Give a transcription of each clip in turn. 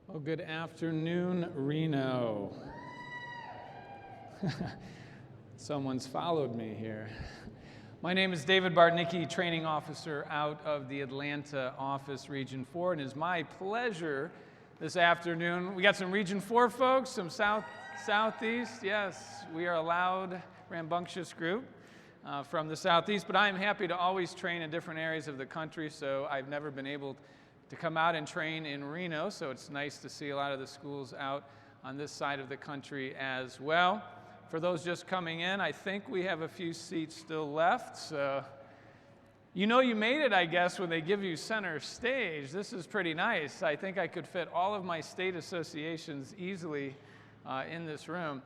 Well, good afternoon, Reno. Someone's followed me here. My name is David Bartnicki, Training Officer out of the Atlanta office, Region 4, and it is my pleasure this afternoon. We got some Region 4 folks, some Southeast. Yes, we are a loud, rambunctious group from the Southeast, but I am happy to always train in different areas of the country, so I've never been able to come out and train in Reno, so it's nice to see a lot of the schools out on this side of the country as well. For those just coming in, I think we have a few seats still left, so you know you made it, I guess, when they give you center stage. This is pretty nice. I think I could fit all of my state associations easily in this room.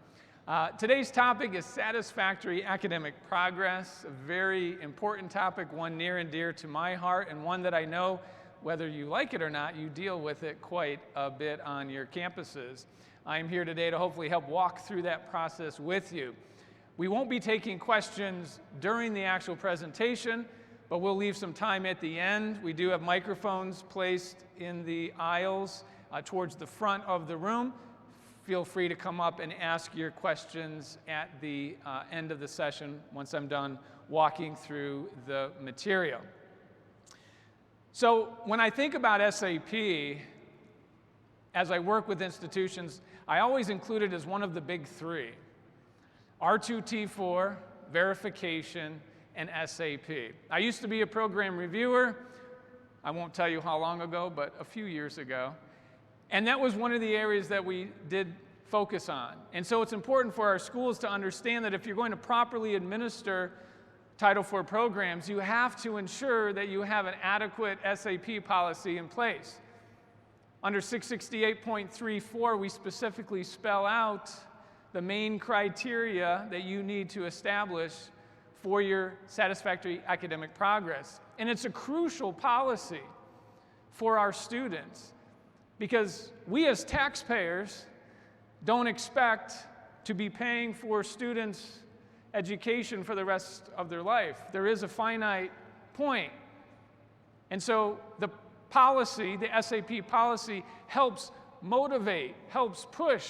Today's topic is satisfactory academic progress, a very important topic, one near and dear to my heart, and one that I know, whether you like it or not, you deal with it quite a bit on your campuses. I'm here today to hopefully help walk through that process with you. We won't be taking questions during the actual presentation, but we'll leave some time at the end. We do have microphones placed in the aisles towards the front of the room. Feel free to come up and ask your questions at the end of the session once I'm done walking through the material. So when I think about SAP, as I work with institutions, I always include it as one of the big three: R2T4, verification, and SAP. I used to be a program reviewer. I won't tell you how long ago, but a few years ago. And that was one of the areas that we did focus on. And so it's important for our schools to understand that if you're going to properly administer Title IV programs, you have to ensure that you have an adequate SAP policy in place. Under 668.34, we specifically spell out the main criteria that you need to establish for your satisfactory academic progress. And it's a crucial policy for our students because we as taxpayers don't expect to be paying for students' education for the rest of their life. There is a finite point. And so the policy, the SAP policy, helps motivate, helps push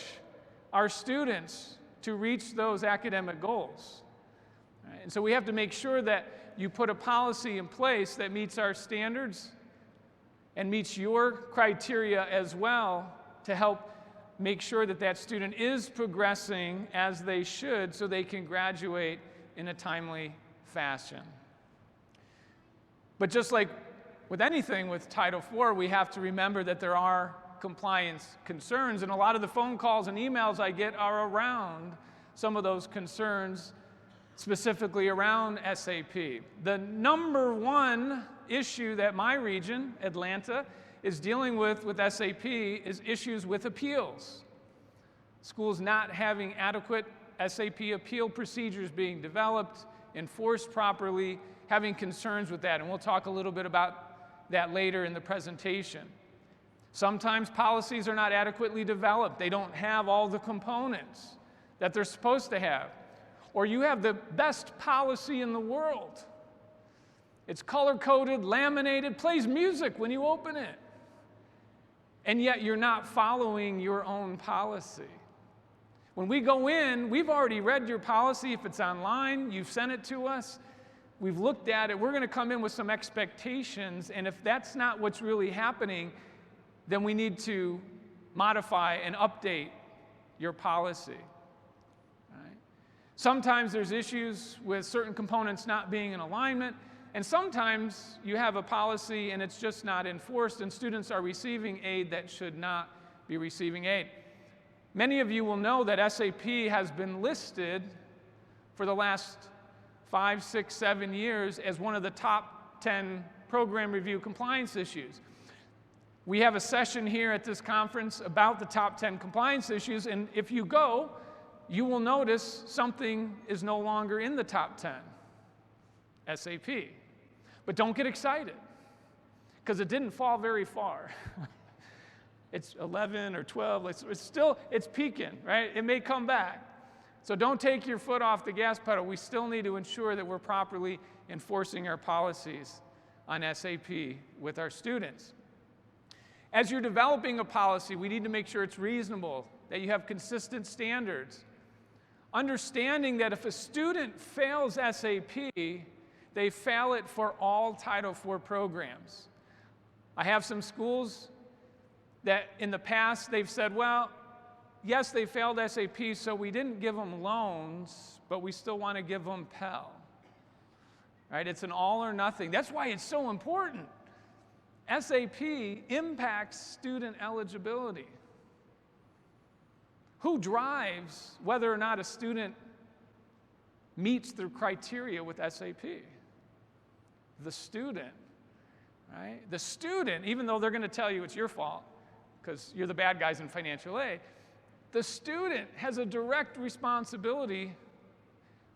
our students to reach those academic goals. Right? And so we have to make sure that you put a policy in place that meets our standards and meets your criteria as well to help make sure that that student is progressing as they should so they can graduate in a timely fashion. But just like with anything with Title IV, we have to remember that there are compliance concerns, and a lot of the phone calls and emails I get are around some of those concerns, specifically around SAP. The number one issue that my region, Atlanta, is dealing with SAP is issues with appeals. Schools not having adequate SAP appeal procedures being developed, enforced properly, having concerns with that. And we'll talk a little bit about that later in the presentation. Sometimes policies are not adequately developed. They don't have all the components that they're supposed to have. Or you have the best policy in the world. It's color-coded, laminated, plays music when you open it. And yet you're not following your own policy. When we go in, we've already read your policy. If it's online, you've sent it to us. We've looked at it. We're going to come in with some expectations. And if that's not what's really happening, then we need to modify and update your policy. Right? Sometimes there's issues with certain components not being in alignment. And sometimes you have a policy and it's just not enforced and students are receiving aid that should not be receiving aid. Many of you will know that SAP has been listed for the last 5, 6, 7 years as one of the top 10 program review compliance issues. We have a session here at this conference about the top 10 compliance issues, and if you go, you will notice something is no longer in the top 10, SAP. But don't get excited, because it didn't fall very far. It's 11 or 12, it's peaking, right? It may come back. So don't take your foot off the gas pedal. We still need to ensure that we're properly enforcing our policies on SAP with our students. As you're developing a policy, we need to make sure it's reasonable, that you have consistent standards. Understanding that if a student fails SAP, they fail it for all Title IV programs. I have some schools that in the past they've said, well, yes, they failed SAP, so we didn't give them loans, but we still want to give them Pell. Right? It's an all or nothing. That's why it's so important. SAP impacts student eligibility. Who drives whether or not a student meets the criteria with SAP? The student, right? The student, even though they're going to tell you it's your fault because you're the bad guys in financial aid, the student has a direct responsibility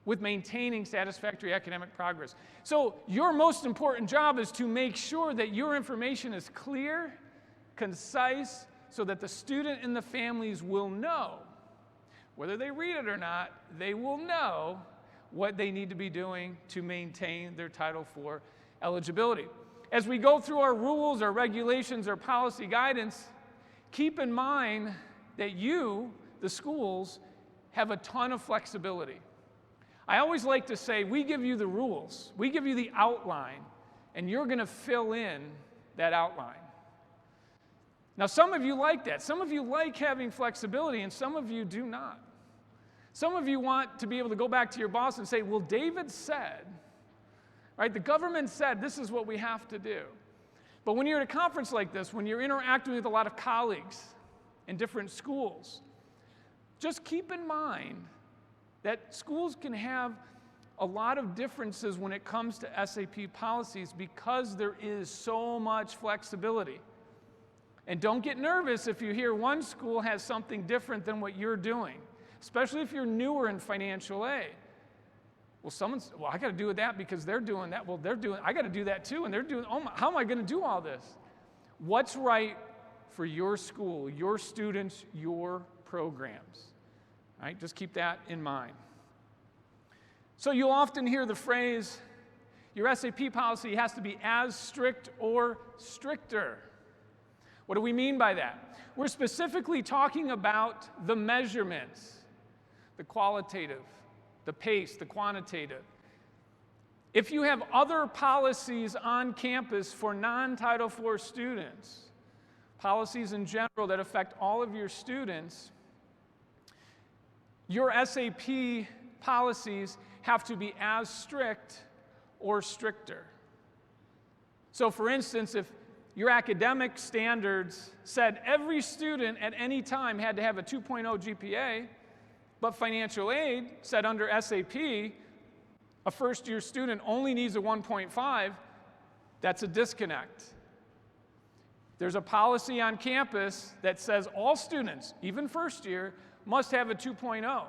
with maintaining satisfactory academic progress. So your most important job is to make sure that your information is clear, concise, so that the student and the families will know, whether they read it or not, they will know what they need to be doing to maintain their Title IV eligibility. As we go through our rules, our regulations, our policy guidance, keep in mind that you, the schools, have a ton of flexibility. I always like to say, we give you the rules, we give you the outline, and you're going to fill in that outline. Now, some of you like that. Some of you like having flexibility, and some of you do not. Some of you want to be able to go back to your boss and say, well, David said, right? The government said this is what we have to do. But when you're at a conference like this, when you're interacting with a lot of colleagues in different schools, just keep in mind that schools can have a lot of differences when it comes to SAP policies because there is so much flexibility. And don't get nervous if you hear one school has something different than what you're doing, especially if you're newer in financial aid. Well, I got to do that because they're doing that. Well, I got to do that too, and they're doing, how am I going to do all this? What's right for your school, your students, your programs? Right? Just keep that in mind. So you'll often hear the phrase, your SAP policy has to be as strict or stricter. What do we mean by that? We're specifically talking about the measurements, the qualitative, the pace, the quantitative. If you have other policies on campus for non-Title IV students, policies in general that affect all of your students, your SAP policies have to be as strict or stricter. So for instance, if your academic standards said every student at any time had to have a 2.0 GPA, but financial aid said under SAP, a first-year student only needs a 1.5, that's a disconnect. There's a policy on campus that says all students, even first year, must have a 2.0.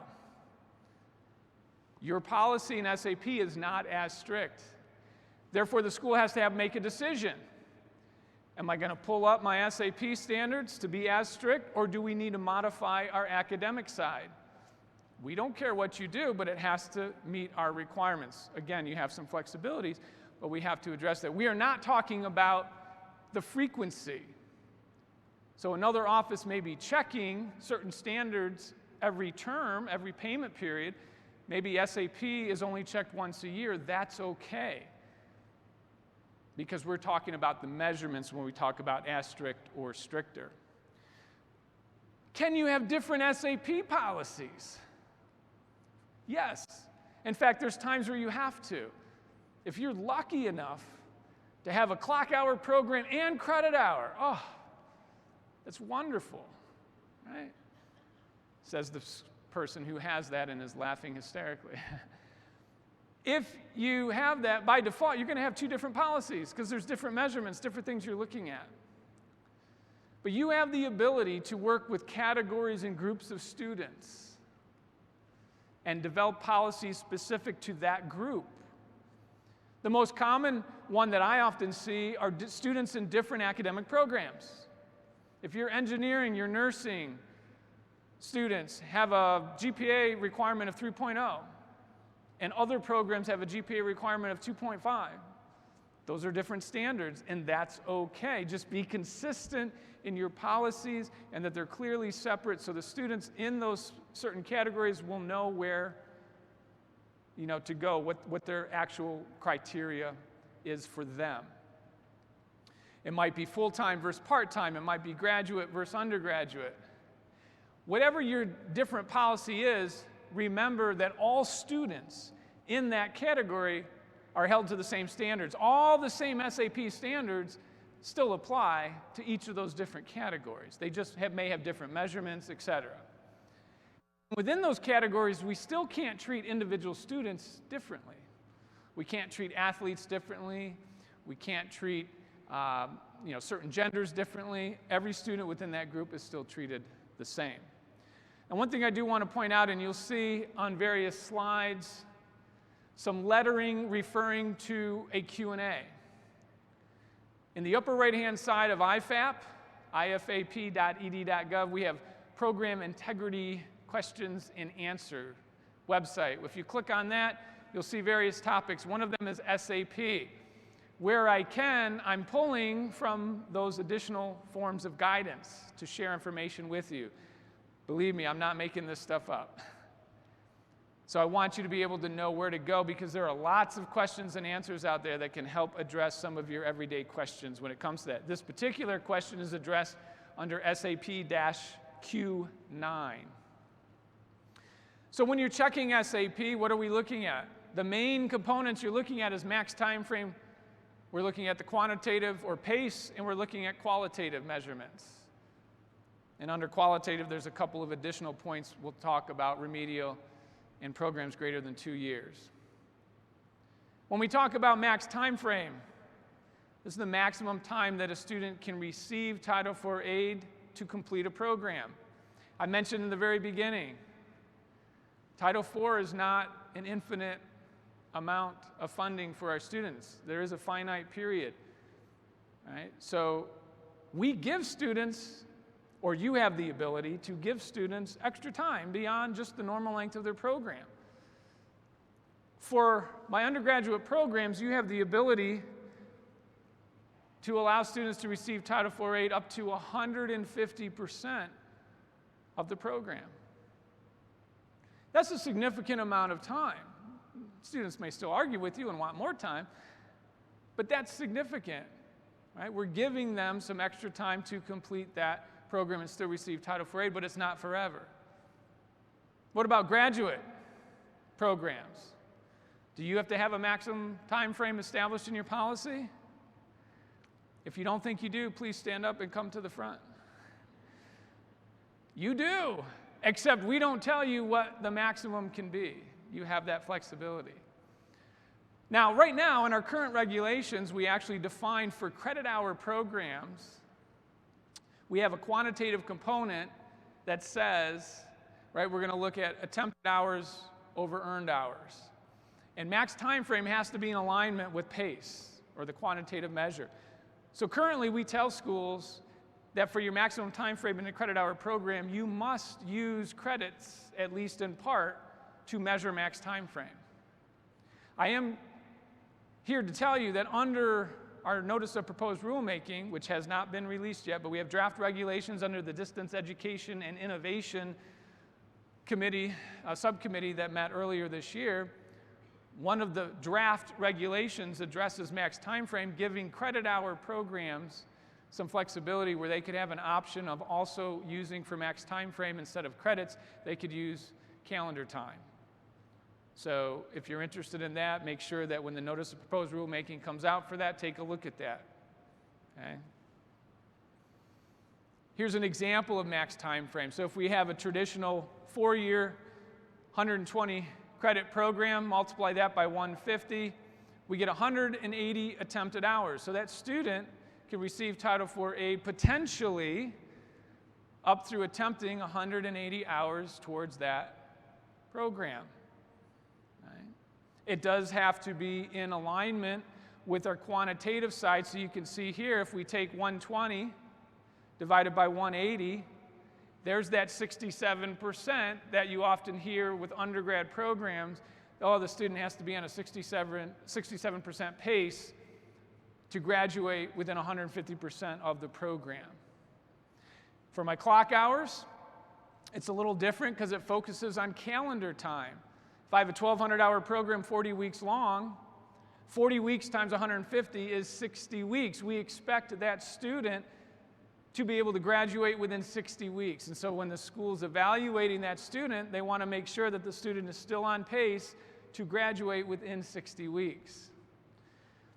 Your policy in SAP is not as strict. Therefore, the school has to make a decision. Am I going to pull up my SAP standards to be as strict, or do we need to modify our academic side? We don't care what you do, but it has to meet our requirements. Again, you have some flexibilities, but we have to address that. We are not talking about the frequency. So another office may be checking certain standards every term, every payment period. Maybe SAP is only checked once a year. That's okay, because we're talking about the measurements when we talk about as strict or stricter. Can you have different SAP policies? Yes. In fact, there's times where you have to. If you're lucky enough to have a clock hour program and credit hour, oh, that's wonderful, right? Says the person who has that and is laughing hysterically. If you have that, by default, you're going to have two different policies because there's different measurements, different things you're looking at. But you have the ability to work with categories and groups of students and develop policies specific to that group. The most common one that I often see are students in different academic programs. If you're engineering, you're nursing, students have a GPA requirement of 3.0, and other programs have a GPA requirement of 2.5. Those are different standards, and that's okay. Just be consistent in your policies and that they're clearly separate so the students in those certain categories will know where to go, what their actual criteria is for them. It might be full-time versus part-time. It might be graduate versus undergraduate. Whatever your different policy is, remember that all students in that category are held to the same standards. All the same SAP standards still apply to each of those different categories. They just may have different measurements, etc. Within those categories, we still can't treat individual students differently. We can't treat athletes differently. We can't treat certain genders differently. Every student within that group is still treated the same. And one thing I do want to point out, and you'll see on various slides, some lettering referring to a Q&A. In the upper right-hand side of IFAP, ifap.ed.gov, we have Program Integrity Questions and Answer website. If you click on that, you'll see various topics. One of them is SAP. Where I can, I'm pulling from those additional forms of guidance to share information with you. Believe me, I'm not making this stuff up. So I want you to be able to know where to go because there are lots of questions and answers out there that can help address some of your everyday questions when it comes to that. This particular question is addressed under SAP-Q9. So when you're checking SAP, what are we looking at? The main components you're looking at is max time frame. We're looking at the quantitative or PACE, and we're looking at qualitative measurements. And under qualitative, there's a couple of additional points we'll talk about, remedial and programs greater than 2 years. When we talk about max time frame, this is the maximum time that a student can receive Title IV aid to complete a program. I mentioned in the very beginning, Title IV is not an infinite amount of funding for our students. There is a finite period, right? So we give students, or you have the ability to give students extra time beyond just the normal length of their program. For my undergraduate programs, you have the ability to allow students to receive Title IV aid up to 150% of the program. That's a significant amount of time. Students may still argue with you and want more time, but that's significant, right? We're giving them some extra time to complete that program and still receive Title IV aid, but it's not forever. What about graduate programs? Do you have to have a maximum time frame established in your policy? If you don't think you do, please stand up and come to the front. You do, except we don't tell you what the maximum can be. You have that flexibility. Now, right now, in our current regulations, we actually define for credit hour programs, we have a quantitative component that says, right, we're going to look at attempted hours over earned hours. And max time frame has to be in alignment with PACE, or the quantitative measure. So currently, we tell schools that for your maximum time frame in a credit hour program, you must use credits, at least in part, to measure max time frame. I am here to tell you that under our Notice of Proposed Rulemaking, which has not been released yet, but we have draft regulations under the Distance Education and Innovation Committee, subcommittee that met earlier this year. One of the draft regulations addresses max time frame, giving credit hour programs some flexibility where they could have an option of also using for max time frame instead of credits, they could use calendar time. So if you're interested in that, make sure that when the Notice of Proposed Rulemaking comes out for that, take a look at that. Okay? Here's an example of max time frame. So if we have a traditional 4-year, 120 credit program, multiply that by 150, we get 180 attempted hours. So that student can receive Title IV aid potentially up through attempting 180 hours towards that program. It does have to be in alignment with our quantitative side. So you can see here, if we take 120 divided by 180, there's that 67% that you often hear with undergrad programs. Oh, the student has to be on a 67% pace. to graduate within 150% of the program. For my clock hours, it's a little different because it focuses on calendar time. If I have a 1,200-hour program, 40 weeks long, 40 weeks times 150 is 60 weeks. We expect that student to be able to graduate within 60 weeks. And so when the school's evaluating that student, they want to make sure that the student is still on pace to graduate within 60 weeks.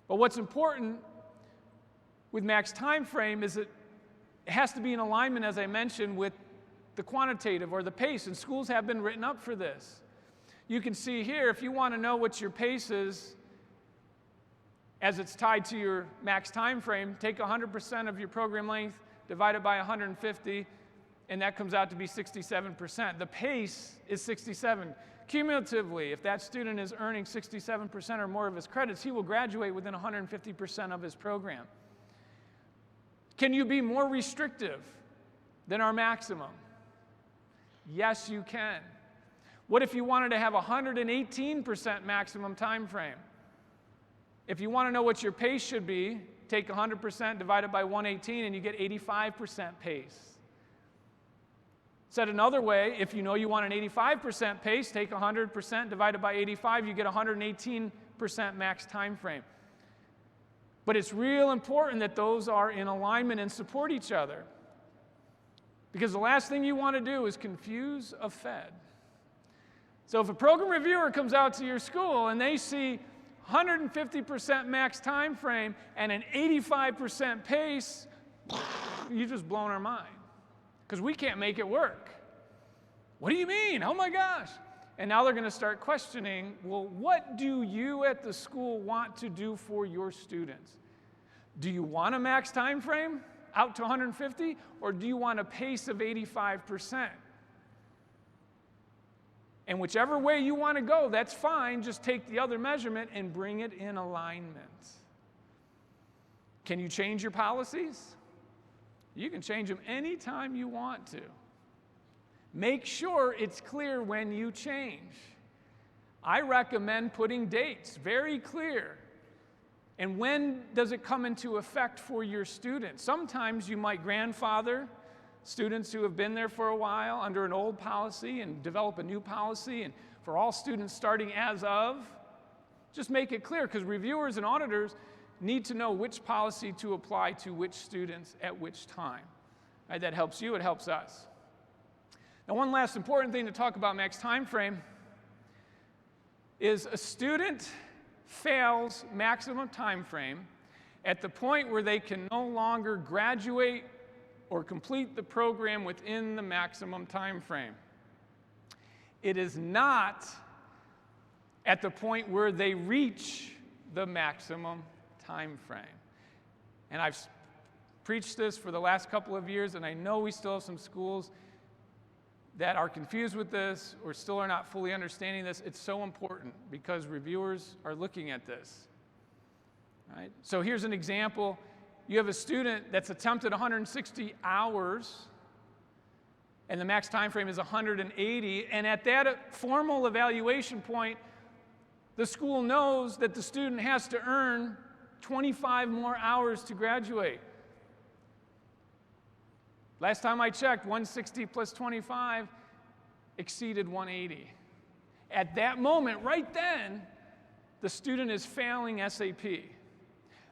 But what's important with max time frame is that it has to be in alignment, as I mentioned, with the quantitative or the pace, and schools have been written up for this. You can see here, if you want to know what your pace is as it's tied to your max time frame, take 100% of your program length, divide it by 150, and that comes out to be 67%. The pace is 67. Cumulatively, if that student is earning 67% or more of his credits, he will graduate within 150% of his program. Can you be more restrictive than our maximum? Yes, you can. What if you wanted to have 118% maximum time frame? If you want to know what your pace should be, take 100%, divide it by 118, and you get 85% pace. Said another way, if you know you want an 85% pace, take 100%, divide it by 85, you get 118% max time frame. But it's real important that those are in alignment and support each other. Because the last thing you want to do is confuse a Fed. So if a program reviewer comes out to your school and they see 150% max time frame and an 85% pace, you've just blown our mind. Because we can't make it work. What do you mean? Oh my gosh. And now they're going to start questioning, well, what do you at the school want to do for your students? Do you want a max time frame out to 150, or do you want a pace of 85%? And whichever way you want to go, that's fine. Just take the other measurement and bring it in alignment. Can you change your policies? You can change them anytime you want to. Make sure it's clear when you change. I recommend putting dates, very clear. And when does it come into effect for your students? Sometimes you might grandfather students who have been there for a while under an old policy and develop a new policy, and for all students starting as of, just make it clear, because reviewers and auditors need to know which policy to apply to which students at which time. Right? That helps you, it helps us. Now, one last important thing to talk about max time frame is a student fails maximum time frame at the point where they can no longer graduate or complete the program within the maximum time frame. It is not at the point where they reach the maximum time frame. And I've preached this for the last couple of years, and I know we still have some schools that are confused with this or still are not fully understanding this. It's so important because reviewers are looking at this. Right? So here's an example. You have a student that's attempted 160 hours, and the max time frame is 180, and at that formal evaluation point, the school knows that the student has to earn 25 more hours to graduate. Last time I checked, 160 plus 25 exceeded 180. At that moment, right then, the student is failing SAP.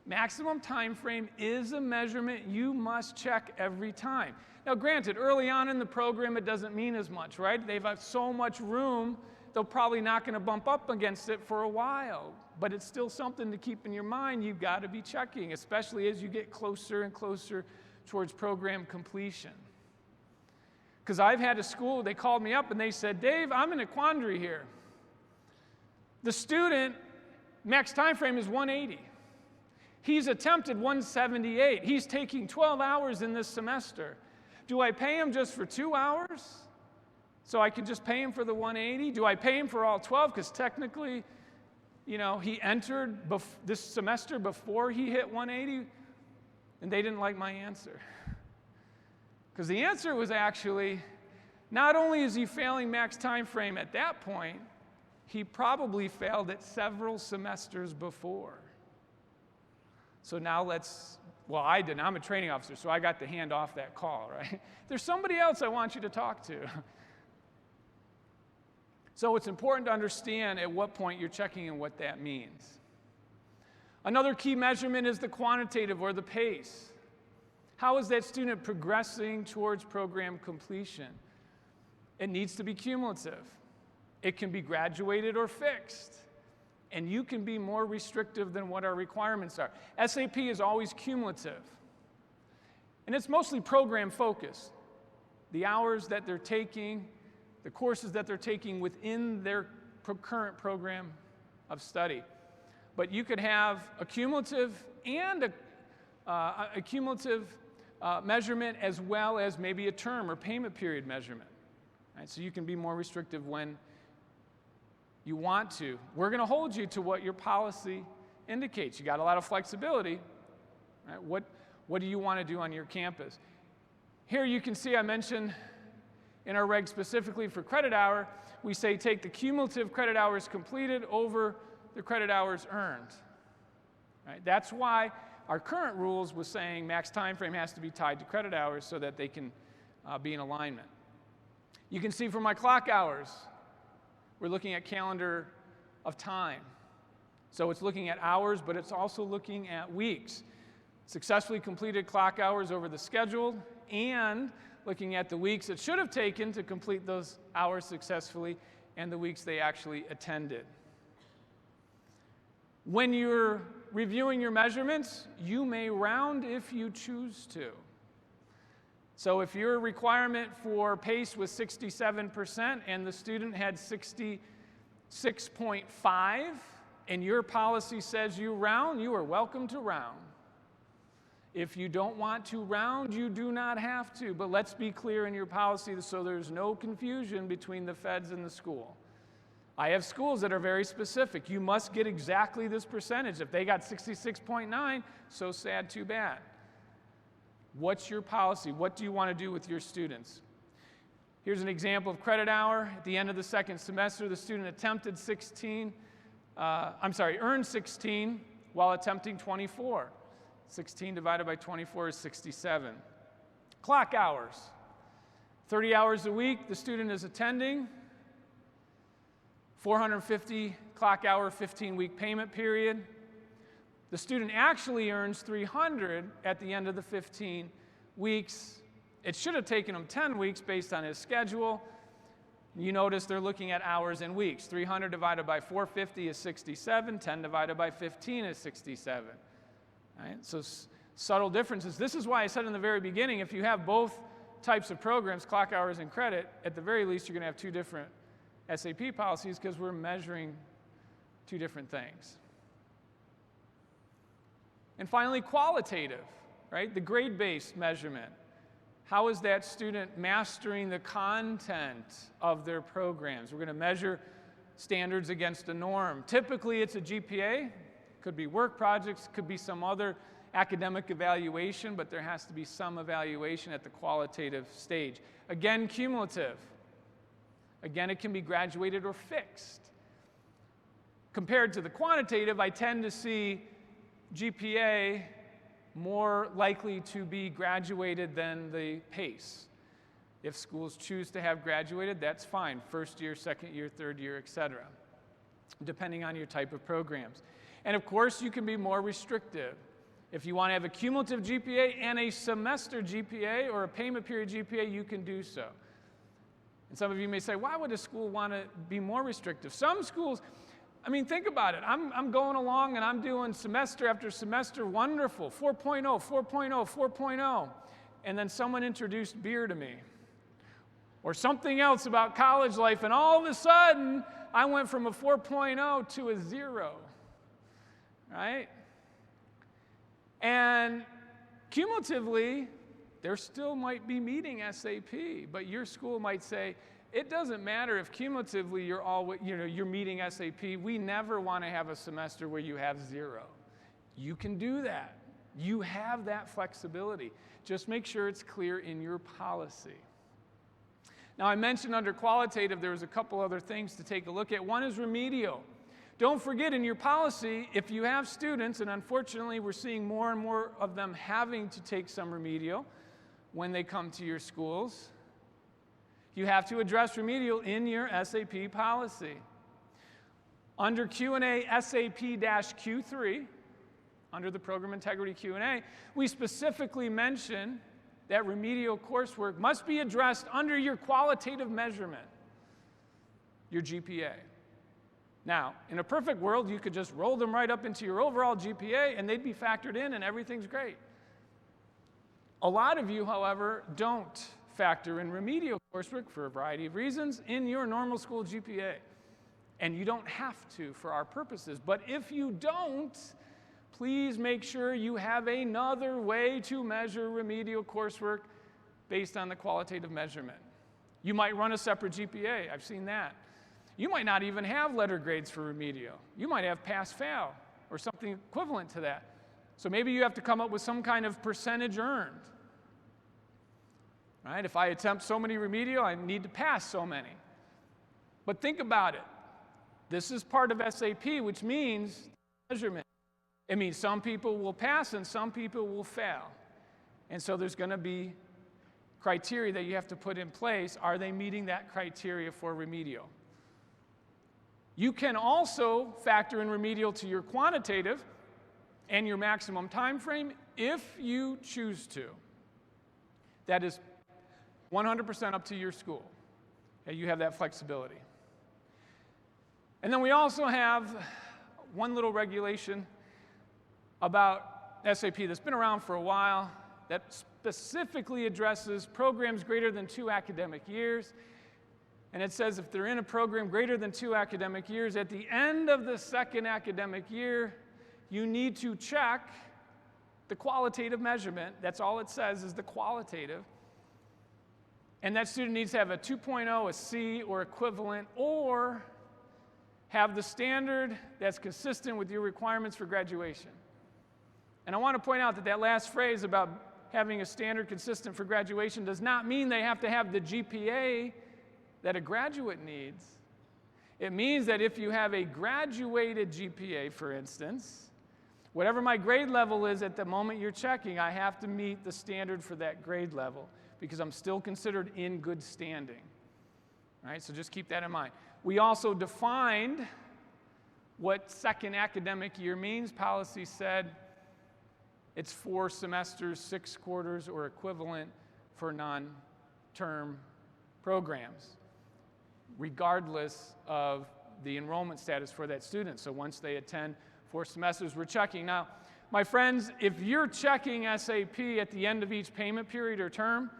Maximum time frame is a measurement you must check every time. Now, granted, early on in the program, it doesn't mean as much, right? They've got so much room, they're probably not going to bump up against it for a while. But it's still something to keep in your mind you've got to be checking, especially as you get closer and closer towards program completion. Because I've had a school, they called me up and they said, Dave, I'm in a quandary here. The student, max time frame is 180. He's attempted 178. He's taking 12 hours in this semester. Do I pay him just for 2 hours? So I can just pay him for the 180? Do I pay him for all 12? Because technically, he entered this semester before he hit 180. And they didn't like my answer. Because the answer was actually, not only is he failing max time frame at that point, he probably failed it several semesters before. So now well, I didn't. I'm a training officer, so I got to hand off that call, right? There's somebody else I want you to talk to. So it's important to understand at what point you're checking and what that means. Another key measurement is the quantitative or the pace. How is that student progressing towards program completion? It needs to be cumulative. It can be graduated or fixed. And you can be more restrictive than what our requirements are. SAP is always cumulative. And it's mostly program focused. The hours that they're taking, the courses that they're taking within their current program of study. But you could have a cumulative and a cumulative measurement as well as maybe a term or payment period measurement. Right? So you can be more restrictive when you want to. We're going to hold you to what your policy indicates. You got a lot of flexibility. Right? What do you want to do on your campus? Here you can see I mentioned in our reg specifically for credit hour, we say take the cumulative credit hours completed over the credit hours earned. Right? That's why our current rules was saying max time frame has to be tied to credit hours so that they can be in alignment. You can see for my clock hours, we're looking at calendar of time. So it's looking at hours, but it's also looking at weeks. Successfully completed clock hours over the scheduled and looking at the weeks it should have taken to complete those hours successfully and the weeks they actually attended. When you're reviewing your measurements, you may round if you choose to. So if your requirement for PACE was 67% and the student had 66.5 and your policy says you round, you are welcome to round. If you don't want to round, you do not have to, but let's be clear in your policy so there's no confusion between the feds and the school. I have schools that are very specific. You must get exactly this percentage. If they got 66.9, so sad, too bad. What's your policy? What do you want to do with your students? Here's an example of credit hour. At the end of the second semester, the student earned 16 while attempting 24. 16 divided by 24 is 67. Clock hours. 30 hours a week, the student is attending. 450 clock hour, 15-week payment period. The student actually earns 300 at the end of the 15 weeks. It should have taken him 10 weeks based on his schedule. You notice they're looking at hours and weeks. 300 divided by 450 is 67. 10 divided by 15 is 67. Right? So subtle differences. This is why I said in the very beginning, if you have both types of programs, clock hours and credit, at the very least you're going to have two different SAP policies because we're measuring two different things. And finally, qualitative, right? The grade-based measurement. How is that student mastering the content of their programs? We're going to measure standards against a norm. Typically, it's a GPA. Could be work projects, could be some other academic evaluation, but there has to be some evaluation at the qualitative stage. Again, cumulative. Again, it can be graduated or fixed. Compared to the quantitative, I tend to see GPA more likely to be graduated than the PACE. If schools choose to have graduated, that's fine. First year, second year, third year, etc., depending on your type of programs. And of course, you can be more restrictive. If you want to have a cumulative GPA and a semester GPA or a payment period GPA, you can do so. And some of you may say, why would a school want to be more restrictive? Some schools, I mean, think about it. I'm going along and I'm doing semester after semester, wonderful, 4.0, 4.0, 4.0. And then someone introduced beer to me or something else about college life, and all of a sudden, I went from a 4.0 to a 0, right? And cumulatively, there still might be meeting SAP, but your school might say, it doesn't matter if cumulatively you're meeting SAP. We never want to have a semester where you have 0. You can do that. You have that flexibility. Just make sure it's clear in your policy. Now, I mentioned under qualitative, there was a couple other things to take a look at. One is remedial. Don't forget in your policy, if you have students, and unfortunately we're seeing more and more of them having to take some remedial when they come to your schools, you have to address remedial in your SAP policy. Under Q&A SAP-Q3, under the Program Integrity Q&A, we specifically mention that remedial coursework must be addressed under your qualitative measurement, your GPA. Now, in a perfect world, you could just roll them right up into your overall GPA and they'd be factored in and everything's great. A lot of you, however, don't factor in remedial coursework for a variety of reasons in your normal school GPA. And you don't have to for our purposes. But if you don't, please make sure you have another way to measure remedial coursework based on the qualitative measurement. You might run a separate GPA. I've seen that. You might not even have letter grades for remedial. You might have pass-fail or something equivalent to that. So maybe you have to come up with some kind of percentage earned. Right? If I attempt so many remedial, I need to pass so many. But think about it. This is part of SAP, which means measurement. It means some people will pass and some people will fail. And so there's going to be criteria that you have to put in place. Are they meeting that criteria for remedial? You can also factor in remedial to your quantitative and your maximum time frame if you choose to. That is 100% up to your school. Okay, you have that flexibility. And then we also have one little regulation about SAP that's been around for a while that specifically addresses programs greater than 2 academic years. And it says if they're in a program greater than 2 academic years, at the end of the 2nd academic year, you need to check the qualitative measurement. That's all it says is the qualitative. And that student needs to have a 2.0, a C, or equivalent, or have the standard that's consistent with your requirements for graduation. And I want to point out that that last phrase about having a standard consistent for graduation does not mean they have to have the GPA that a graduate needs. It means that if you have a graduated GPA, for instance, whatever my grade level is at the moment you're checking, I have to meet the standard for that grade level because I'm still considered in good standing. All right, so just keep that in mind. We also defined what 2nd academic year means. Policy said it's 4 semesters, 6 quarters, or equivalent for non-term programs, regardless of the enrollment status for that student. So once they attend 4 semesters, we're checking. Now, my friends, if you're checking SAP at the end of each payment period or term,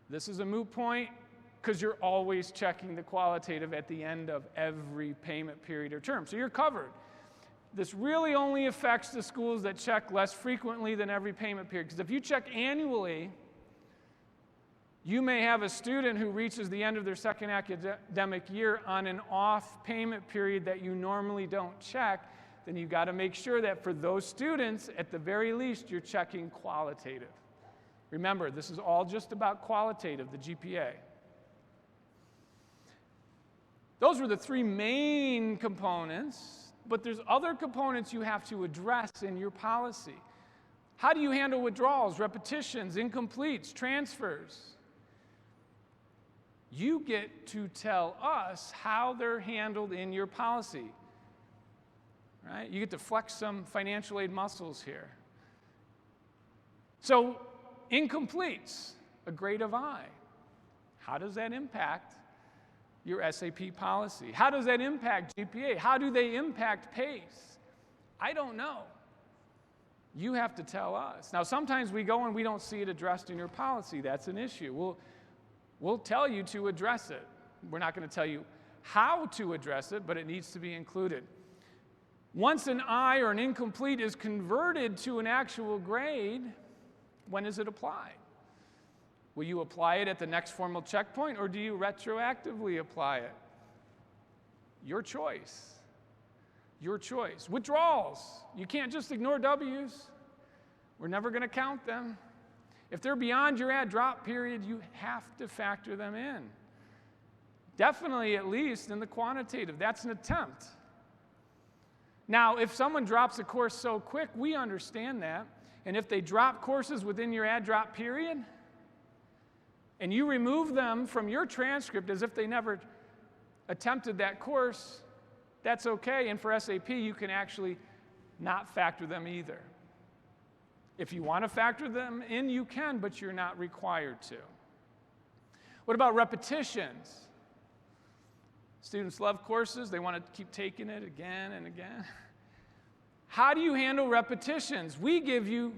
this is a moot point because you're always checking the qualitative at the end of every payment period or term. So you're covered. This really only affects the schools that check less frequently than every payment period. Because if you check annually, you may have a student who reaches the end of their 2nd academic year on an off payment period that you normally don't check. Then you've got to make sure that for those students, at the very least, you're checking qualitative. Remember, this is all just about qualitative, the GPA. Those were the 3 main components, but there's other components you have to address in your policy. How do you handle withdrawals, repetitions, incompletes, transfers? You get to tell us how they're handled in your policy. Right? You get to flex some financial aid muscles here. So, incompletes, a grade of I. How does that impact your SAP policy? How does that impact GPA? How do they impact PACE? I don't know. You have to tell us. Now, sometimes we go and we don't see it addressed in your policy. That's an issue. We'll tell you to address it. We're not going to tell you how to address it, but it needs to be included. Once an I or an incomplete is converted to an actual grade, when is it applied? Will you apply it at the next formal checkpoint, or do you retroactively apply it? Your choice. Your choice. Withdrawals. You can't just ignore W's. We're never going to count them. If they're beyond your add-drop period, you have to factor them in. Definitely, at least in the quantitative. That's an attempt. Now, if someone drops a course so quick, we understand that. And if they drop courses within your add drop period, and you remove them from your transcript as if they never attempted that course, that's okay. And for SAP, you can actually not factor them either. If you want to factor them in, you can, but you're not required to. What about repetitions? Students love courses. They want to keep taking it again and again. How do you handle repetitions? We give you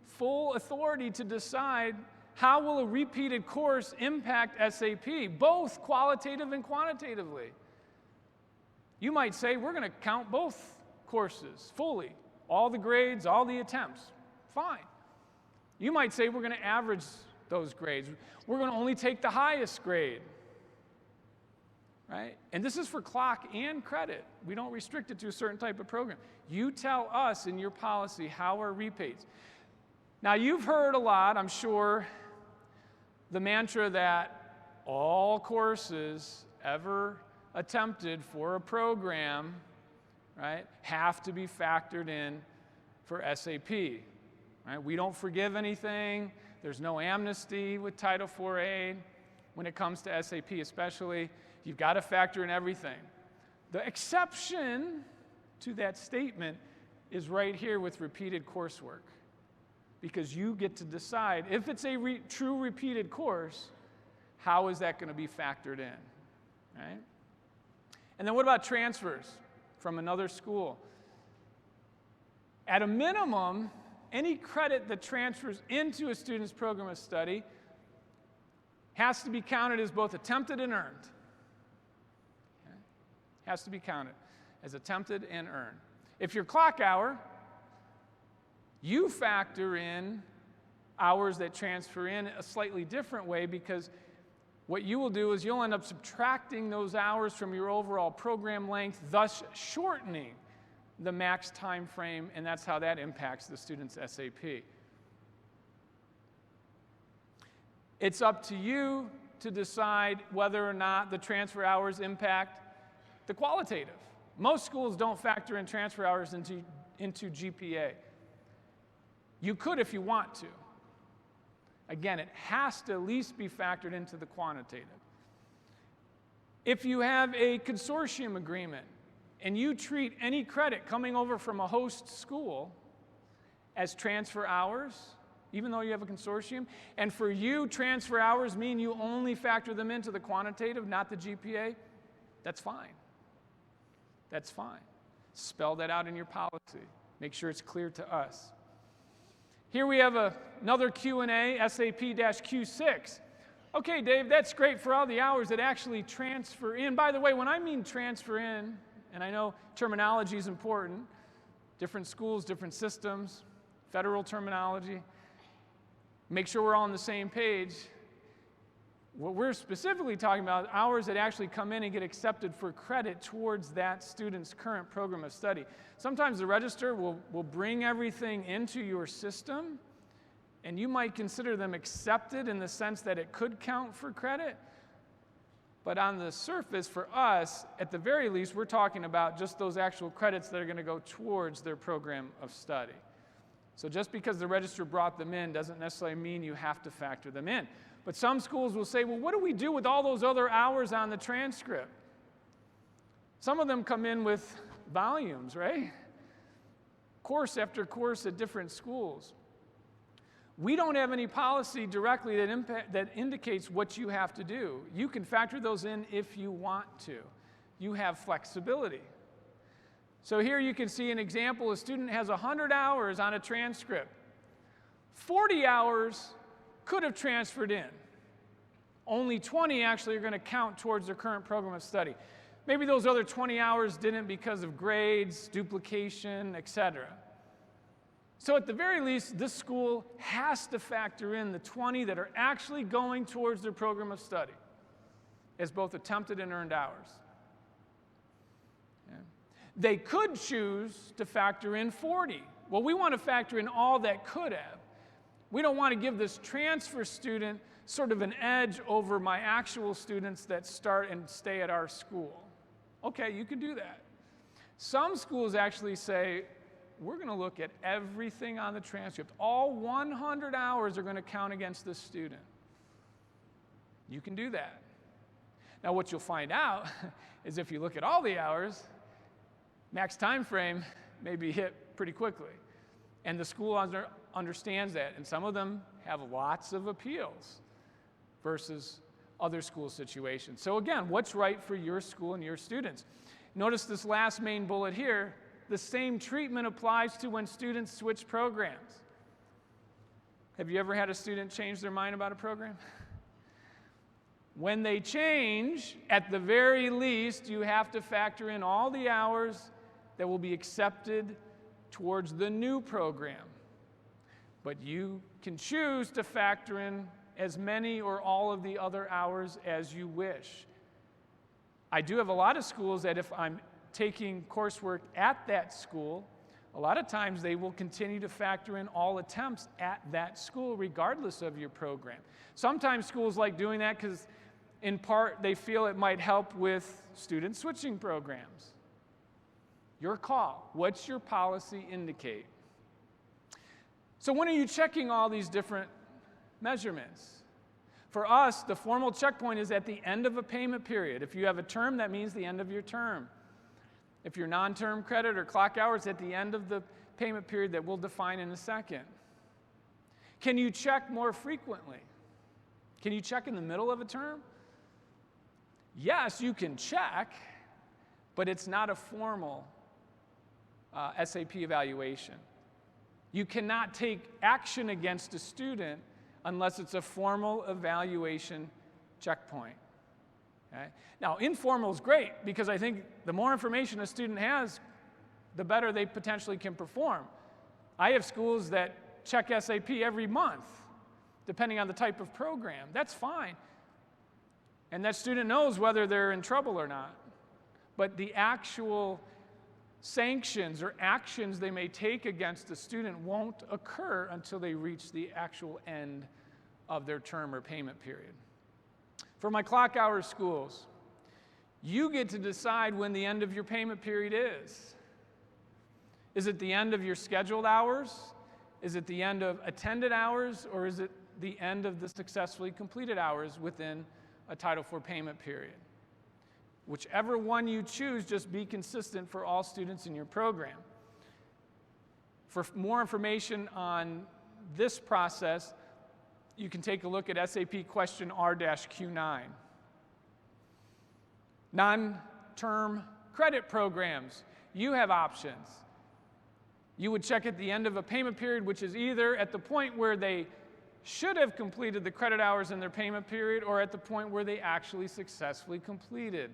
full authority to decide how will a repeated course impact SAP, both qualitative and quantitatively. You might say, we're going to count both courses fully, all the grades, all the attempts. Fine. You might say, we're going to average those grades. We're going to only take the highest grade. Right? And this is for clock and credit. We don't restrict it to a certain type of program. You tell us in your policy how are repeats. Now, you've heard a lot, I'm sure, the mantra that all courses ever attempted for a program, right, have to be factored in for SAP. Right? We don't forgive anything. There's no amnesty with Title IV-A when it comes to SAP especially. You've got to factor in everything. The exception to that statement is right here with repeated coursework, because you get to decide if it's a true repeated course, how is that going to be factored in, right? And then what about transfers from another school? At a minimum, any credit that transfers into a student's program of study has to be counted as both attempted and earned. Okay? Has to be counted as attempted and earned. If you're clock hour, you factor in hours that transfer in a slightly different way, because what you will do is you'll end up subtracting those hours from your overall program length, thus shortening the max time frame, and that's how that impacts the student's SAP. It's up to you to decide whether or not the transfer hours impact the qualitative. Most schools don't factor in transfer hours into GPA. You could if you want to. Again, it has to at least be factored into the quantitative. If you have a consortium agreement and you treat any credit coming over from a host school as transfer hours, even though you have a consortium, and for you, transfer hours mean you only factor them into the quantitative, not the GPA, that's fine. That's fine. Spell that out in your policy. Make sure it's clear to us. Here we have another Q&A, SAP-Q6. Okay, Dave, that's great for all the hours that actually transfer in. By the way, when I mean transfer in, and I know terminology is important, different schools, different systems, federal terminology, make sure we're all on the same page. What we're specifically talking about, hours that actually come in and get accepted for credit towards that student's current program of study. Sometimes the register will bring everything into your system, and you might consider them accepted in the sense that it could count for credit. But on the surface, for us, at the very least, we're talking about just those actual credits that are going to go towards their program of study. So just because the register brought them in doesn't necessarily mean you have to factor them in. But some schools will say, well, what do we do with all those other hours on the transcript? Some of them come in with volumes, right? Course after course at different schools. We don't have any policy directly that indicates what you have to do. You can factor those in if you want to. You have flexibility. So here you can see an example. A student has 100 hours on a transcript. 40 hours could have transferred in. Only 20 actually are going to count towards their current program of study. Maybe those other 20 hours didn't because of grades, duplication, etc. So at the very least, this school has to factor in the 20 that are actually going towards their program of study as both attempted and earned hours. Yeah. They could choose to factor in 40. Well, we want to factor in all that could have. We don't want to give this transfer student sort of an edge over my actual students that start and stay at our school. Okay, you can do that. Some schools actually say, we're going to look at everything on the transcript. All 100 hours are going to count against this student. You can do that. Now, what you'll find out is if you look at all the hours, max time frame may be hit pretty quickly. And the school understands that. And some of them have lots of appeals versus other school situations. So again, what's right for your school and your students? Notice this last main bullet here. The same treatment applies to when students switch programs. Have you ever had a student change their mind about a program? When they change, at the very least, you have to factor in all the hours that will be accepted towards the new program. But you can choose to factor in as many or all of the other hours as you wish. I do have a lot of schools that if I'm taking coursework at that school, a lot of times they will continue to factor in all attempts at that school regardless of your program. Sometimes schools like doing that because in part they feel it might help with student switching programs. Your call. What's your policy indicate? So when are you checking all these different measurements? For us, the formal checkpoint is at the end of a payment period. If you have a term, that means the end of your term. If you're non-term credit or clock hours, at the end of the payment period that we'll define in a second. Can you check more frequently? Can you check in the middle of a term? Yes, you can check, but it's not a formal SAP evaluation. You cannot take action against a student unless it's a formal evaluation checkpoint. Okay? Now, informal is great because I think the more information a student has, the better they potentially can perform. I have schools that check SAP every month, depending on the type of program. That's fine. And that student knows whether they're in trouble or not. But the actual sanctions or actions they may take against a student won't occur until they reach the actual end of their term or payment period. For my clock hour schools, you get to decide when the end of your payment period is. Is it the end of your scheduled hours? Is it the end of attended hours? Or is it the end of the successfully completed hours within a Title IV payment period? Whichever one you choose, just be consistent for all students in your program. For more information on this process, you can take a look at SAP question R-Q9. Non-term credit programs, you have options. You would check at the end of a payment period, which is either at the point where they should have completed the credit hours in their payment period or at the point where they actually successfully completed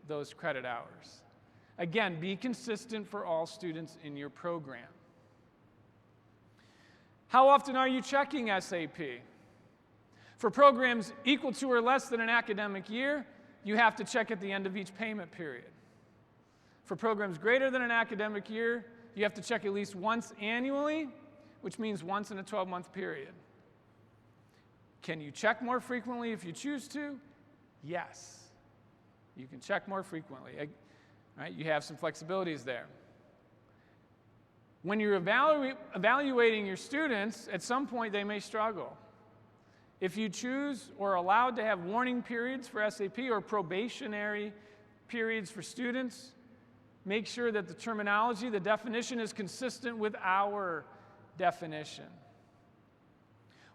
those credit hours. Again, be consistent for all students in your program. How often are you checking SAP? For programs equal to or less than an academic year, you have to check at the end of each payment period. For programs greater than an academic year, you have to check at least once annually, which means once in a 12-month period. Can you check more frequently if you choose to? Yes. You can check more frequently. Right? You have some flexibilities there. When you're evaluating your students, at some point they may struggle. If you choose or are allowed to have warning periods for SAP or probationary periods for students, make sure that the terminology, the definition is consistent with our definition.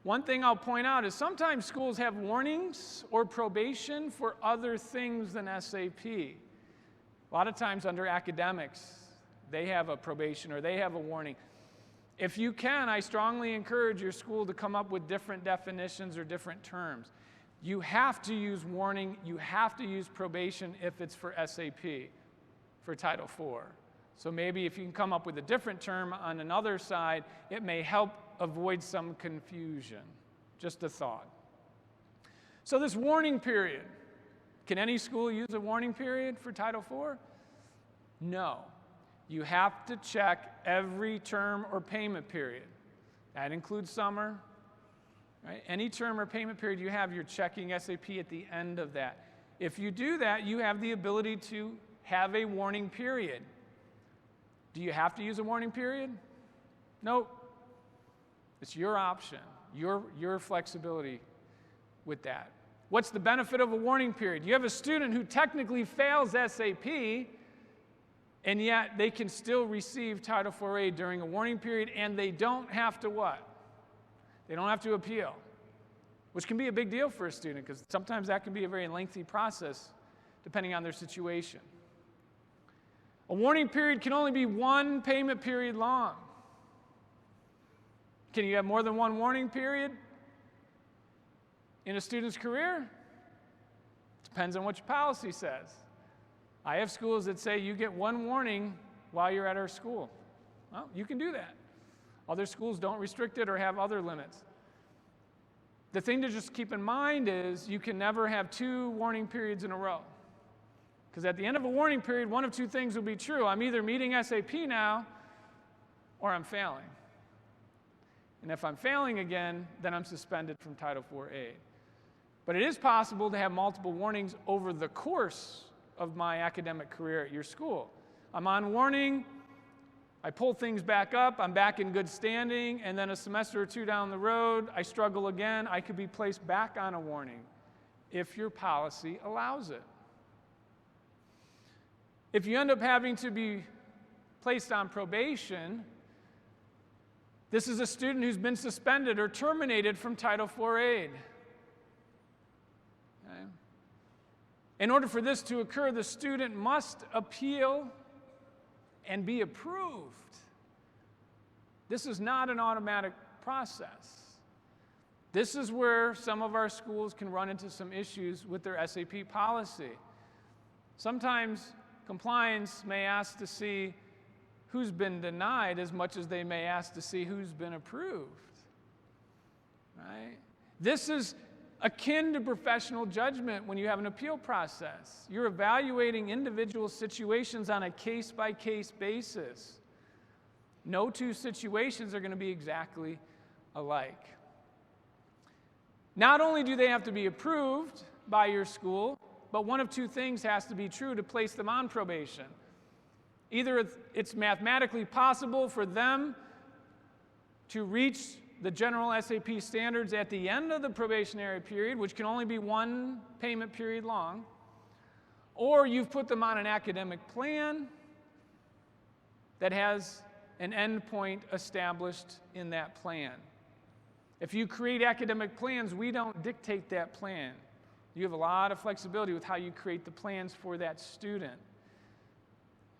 One thing I'll point out is sometimes schools have warnings or probation for other things than SAP. A lot of times under academics, they have a probation or they have a warning. If you can, I strongly encourage your school to come up with different definitions or different terms. You have to use warning, you have to use probation if it's for SAP, for Title IV. So maybe if you can come up with a different term on another side, it may help avoid some confusion. Just a thought. So this warning period, can any school use a warning period for Title IV? No. You have to check every term or payment period. That includes summer. Right? Any term or payment period you have, you're checking SAP at the end of that. If you do that, you have the ability to have a warning period. Do you have to use a warning period? Nope. It's your option, your flexibility with that. What's the benefit of a warning period? You have a student who technically fails SAP, and yet they can still receive Title IV-A during a warning period, and they don't have to what? They don't have to appeal, which can be a big deal for a student because sometimes that can be a very lengthy process depending on their situation. A warning period can only be one payment period long. Can you have more than one warning period in a student's career? Depends on what your policy says. I have schools that say you get one warning while you're at our school. Well, you can do that. Other schools don't restrict it or have other limits. The thing to just keep in mind is you can never have two warning periods in a row. Because at the end of a warning period, one of two things will be true. I'm either meeting SAP now or I'm failing. And if I'm failing again, then I'm suspended from Title IV-A. But it is possible to have multiple warnings over the course of my academic career at your school. I'm on warning, I pull things back up, I'm back in good standing, and then a semester or two down the road, I struggle again, I could be placed back on a warning if your policy allows it. If you end up having to be placed on probation, this is a student who's been suspended or terminated from Title IV-A. Okay? In order for this to occur, the student must appeal and be approved. This is not an automatic process. This is where some of our schools can run into some issues with their SAP policy. Sometimes compliance may ask to see who's been denied as much as they may ask to see who's been approved. Right? This is akin to professional judgment when you have an appeal process. You're evaluating individual situations on a case-by-case basis. No two situations are going to be exactly alike. Not only do they have to be approved by your school, but one of two things has to be true to place them on probation. Either it's mathematically possible for them to reach the general SAP standards at the end of the probationary period, which can only be one payment period long, or you've put them on an academic plan that has an endpoint established in that plan. If you create academic plans, we don't dictate that plan. You have a lot of flexibility with how you create the plans for that student.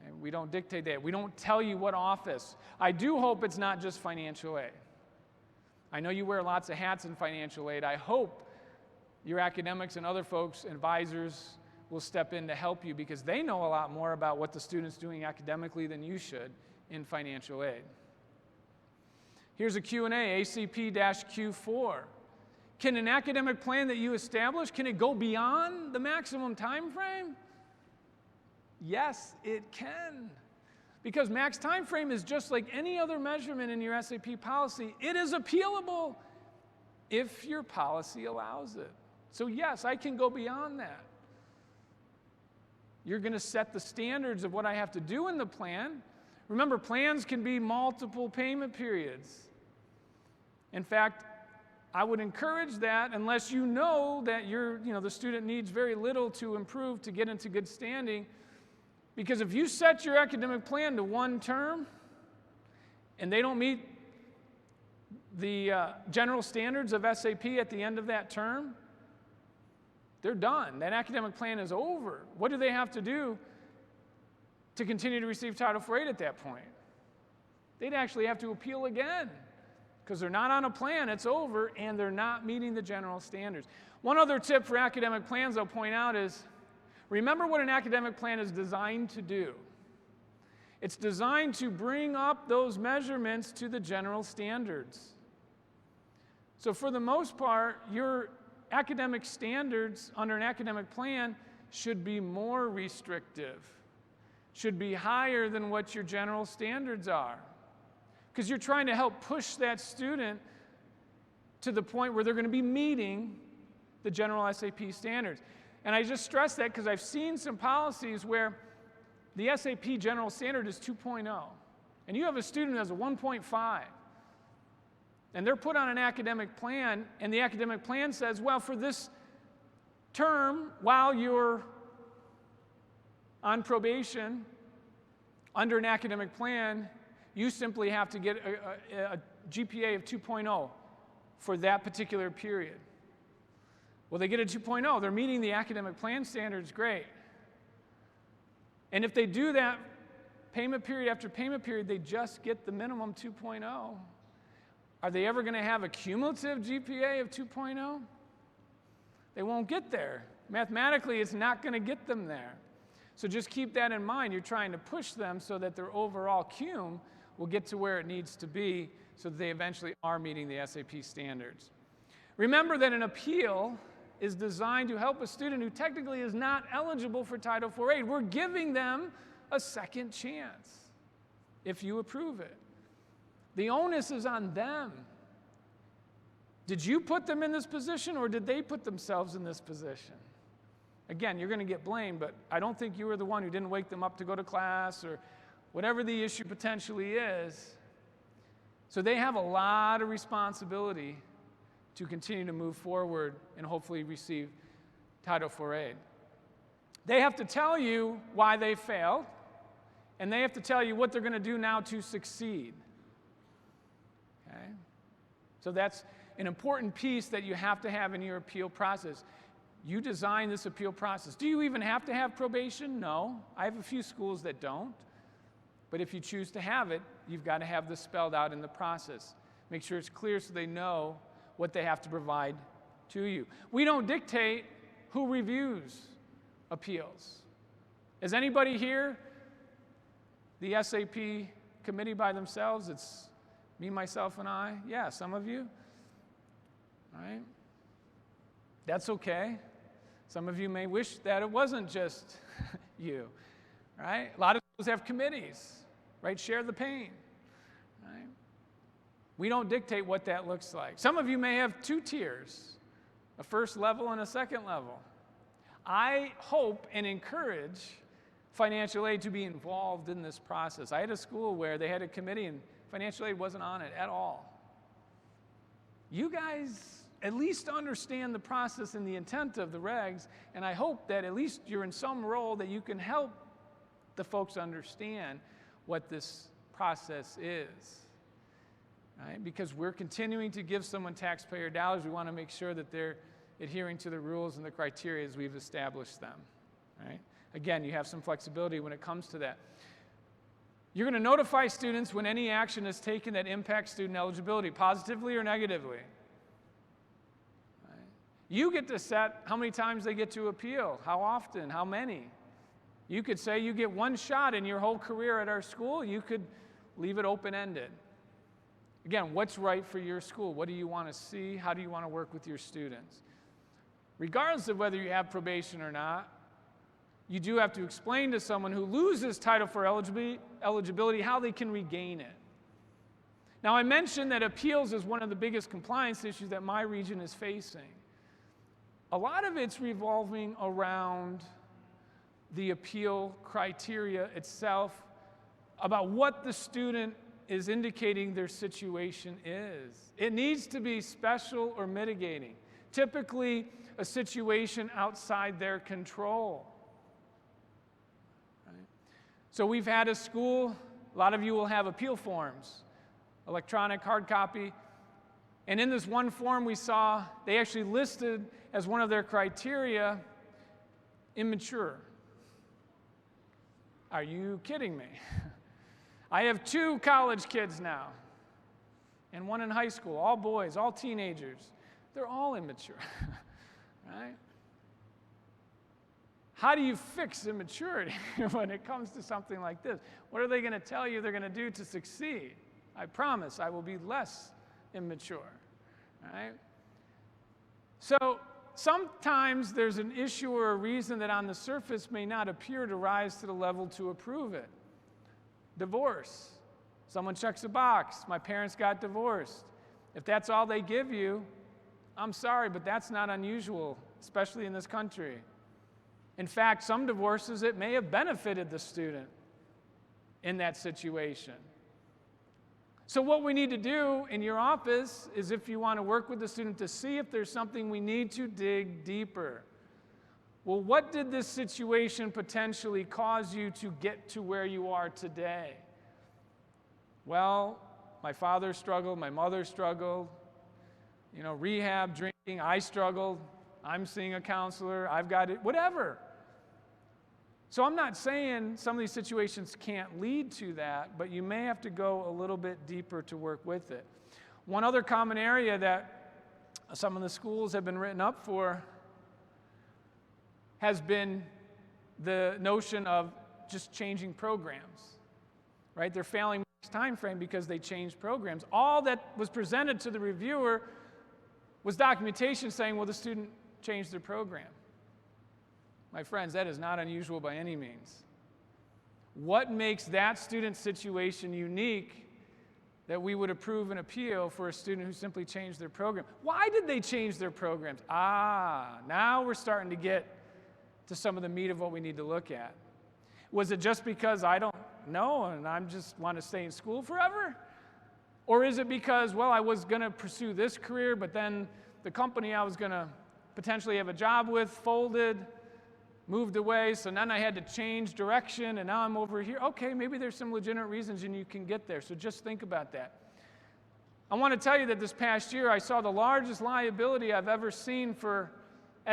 And we don't dictate that. We don't tell you what office. I do hope it's not just financial aid. I know you wear lots of hats in financial aid. I hope your academics and other folks, advisors, will step in to help you because they know a lot more about what the student's doing academically than you should in financial aid. Here's a Q&A, ACP-Q4. Can an academic plan that you establish, can it go beyond the maximum time frame? Yes, it can. Because max time frame is just like any other measurement in your SAP policy. It is appealable if your policy allows it. So yes, I can go beyond that. You're going to set the standards of what I have to do in the plan. Remember, plans can be multiple payment periods. In fact, I would encourage that unless you know that the student needs very little to improve to get into good standing. Because if you set your academic plan to one term and they don't meet the general standards of SAP at the end of that term, they're done. That academic plan is over. What do they have to do to continue to receive Title IV-A at that point? They'd actually have to appeal again because they're not on a plan, it's over, and they're not meeting the general standards. One other tip for academic plans I'll point out is remember what an academic plan is designed to do. It's designed to bring up those measurements to the general standards. So for the most part, your academic standards under an academic plan should be more restrictive, should be higher than what your general standards are. Because you're trying to help push that student to the point where they're going to be meeting the general SAP standards. And I just stress that because I've seen some policies where the SAP general standard is 2.0. and you have a student who has a 1.5, and they're put on an academic plan, and the academic plan says, well, for this term, while you're on probation, under an academic plan, you simply have to get a GPA of 2.0 for that particular period. Well, they get a 2.0. They're meeting the academic plan standards, great. And if they do that payment period after payment period, they just get the minimum 2.0. Are they ever going to have a cumulative GPA of 2.0? They won't get there. Mathematically, it's not going to get them there. So just keep that in mind. You're trying to push them so that their overall cum will get to where it needs to be so that they eventually are meeting the SAP standards. Remember that an appeal is designed to help a student who technically is not eligible for Title IV aid. We're giving them a second chance if you approve it. The onus is on them. Did you put them in this position, or did they put themselves in this position? Again, you're going to get blamed, but I don't think you were the one who didn't wake them up to go to class or whatever the issue potentially is. So they have a lot of responsibility to continue to move forward and hopefully receive Title IV aid. They have to tell you why they failed, and they have to tell you what they're going to do now to succeed. Okay? So that's an important piece that you have to have in your appeal process. You design this appeal process. Do you even have to have probation? No. I have a few schools that don't. But if you choose to have it, you've got to have this spelled out in the process. Make sure it's clear so they know what they have to provide to you. We don't dictate who reviews appeals. Is anybody here the SAP committee by themselves? It's me, myself, and I. Yeah, some of you. All right? That's okay. Some of you may wish that it wasn't just you. Right? A lot of schools have committees, right? Share the pain. Right? We don't dictate what that looks like. Some of you may have two tiers, a first level and a second level. I hope and encourage financial aid to be involved in this process. I had a school where they had a committee and financial aid wasn't on it at all. You guys at least understand the process and the intent of the regs, and I hope that at least you're in some role that you can help the folks understand what this process is. Right? Because we're continuing to give someone taxpayer dollars, we want to make sure that they're adhering to the rules and the criteria as we've established them. Right? Again, you have some flexibility when it comes to that. You're going to notify students when any action is taken that impacts student eligibility, positively or negatively. Right? You get to set how many times they get to appeal, how often, how many. You could say you get one shot in your whole career at our school. You could leave it open-ended. Again, what's right for your school? What do you want to see? How do you want to work with your students? Regardless of whether you have probation or not, you do have to explain to someone who loses Title IV eligibility how they can regain it. Now, I mentioned that appeals is one of the biggest compliance issues that my region is facing. A lot of it's revolving around the appeal criteria itself, about what the student is indicating their situation is. It needs to be special or mitigating, typically a situation outside their control. Right? So we've had a school, a lot of you will have appeal forms, electronic hard copy, and in this one form we saw they actually listed as one of their criteria immature. Are you kidding me? I have 2 college kids now, and 1 in high school, all boys, all teenagers. They're all immature, right? How do you fix immaturity when it comes to something like this? What are they going to tell you they're going to do to succeed? I promise I will be less immature, right? So sometimes there's an issue or a reason that on the surface may not appear to rise to the level to approve it. Divorce. Someone checks a box. My parents got divorced. If that's all they give you, I'm sorry, but that's not unusual, especially in this country. In fact, some divorces, it may have benefited the student in that situation. So what we need to do in your office is, if you want to work with the student, to see if there's something we need to dig deeper. Well, what did this situation potentially cause you to get to where you are today? Well, my father struggled, my mother struggled, rehab, drinking, I struggled, I'm seeing a counselor, I've got it, whatever. So I'm not saying some of these situations can't lead to that, but you may have to go a little bit deeper to work with it. One other common area that some of the schools have been written up for has been the notion of just changing programs, right? They're failing time frame because they changed programs. All that was presented to the reviewer was documentation saying, well, the student changed their program. My friends, that is not unusual by any means. What makes that student's situation unique that we would approve an appeal for a student who simply changed their program? Why did they change their programs? Now we're starting to get to some of the meat of what we need to look at. Was it just because I don't know and I just want to stay in school forever? Or is it because, well, I was going to pursue this career, but then the company I was going to potentially have a job with folded, moved away, so then I had to change direction, and now I'm over here. Okay, maybe there's some legitimate reasons and you can get there, so just think about that. I want to tell you that this past year I saw the largest liability I've ever seen for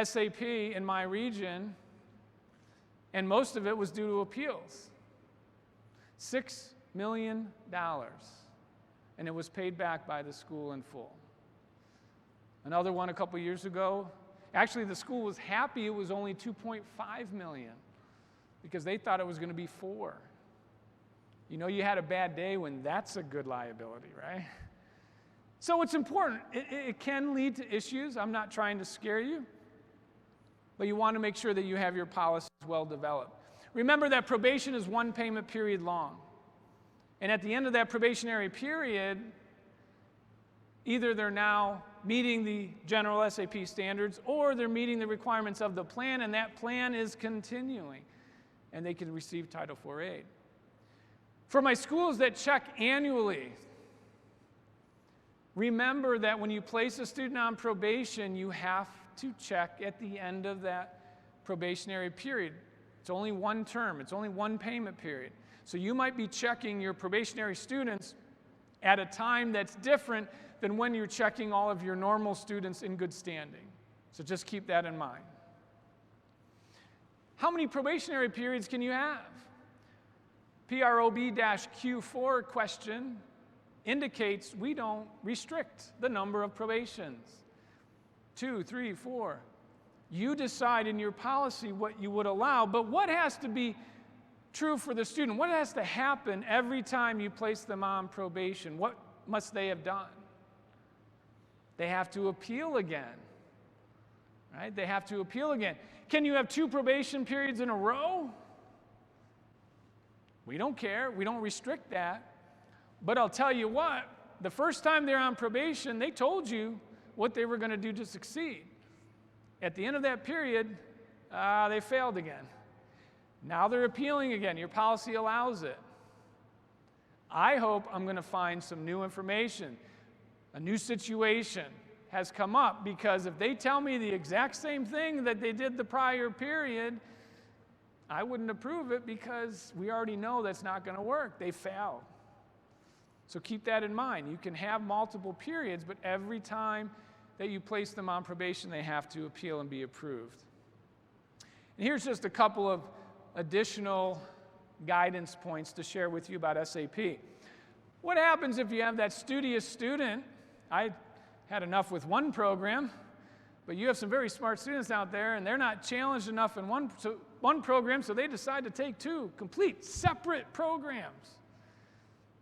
SAP in my region, and most of it was due to appeals. $6 million, and it was paid back by the school in full. Another one a couple years ago, actually the school was happy it was only $2.5 million because they thought it was going to be $4 million. You had a bad day when that's a good liability, right? So it's important. It can lead to issues. I'm not trying to scare you, but you want to make sure that you have your policies well developed. Remember that probation is one payment period long. And at the end of that probationary period, either they're now meeting the general SAP standards or they're meeting the requirements of the plan, and that plan is continuing, and they can receive Title IV aid. For my schools that check annually, remember that when you place a student on probation, you have to check at the end of that probationary period. It's only one term. It's only one payment period. So you might be checking your probationary students at a time that's different than when you're checking all of your normal students in good standing. So just keep that in mind. How many probationary periods can you have? PROB-Q4 question indicates we don't restrict the number of probations. 2, 3, 4. You decide in your policy what you would allow, but what has to be true for the student? What has to happen every time you place them on probation? What must they have done? They have to appeal again, right? They have to appeal again. Can you have 2 probation periods in a row? We don't care. We don't restrict that. But I'll tell you what, the first time they're on probation, they told you what they were going to do to succeed. At the end of that period, they failed again. Now they're appealing again. Your policy allows it. I hope I'm going to find some new information. A new situation has come up, because if they tell me the exact same thing that they did the prior period, I wouldn't approve it, because we already know that's not going to work. They failed. So keep that in mind. You can have multiple periods, but every time that you place them on probation, they have to appeal and be approved. And here's just a couple of additional guidance points to share with you about SAP. What happens if you have that studious student? I had enough with one program, but you have some very smart students out there, and they're not challenged enough in one program, so they decide to take 2 complete separate programs.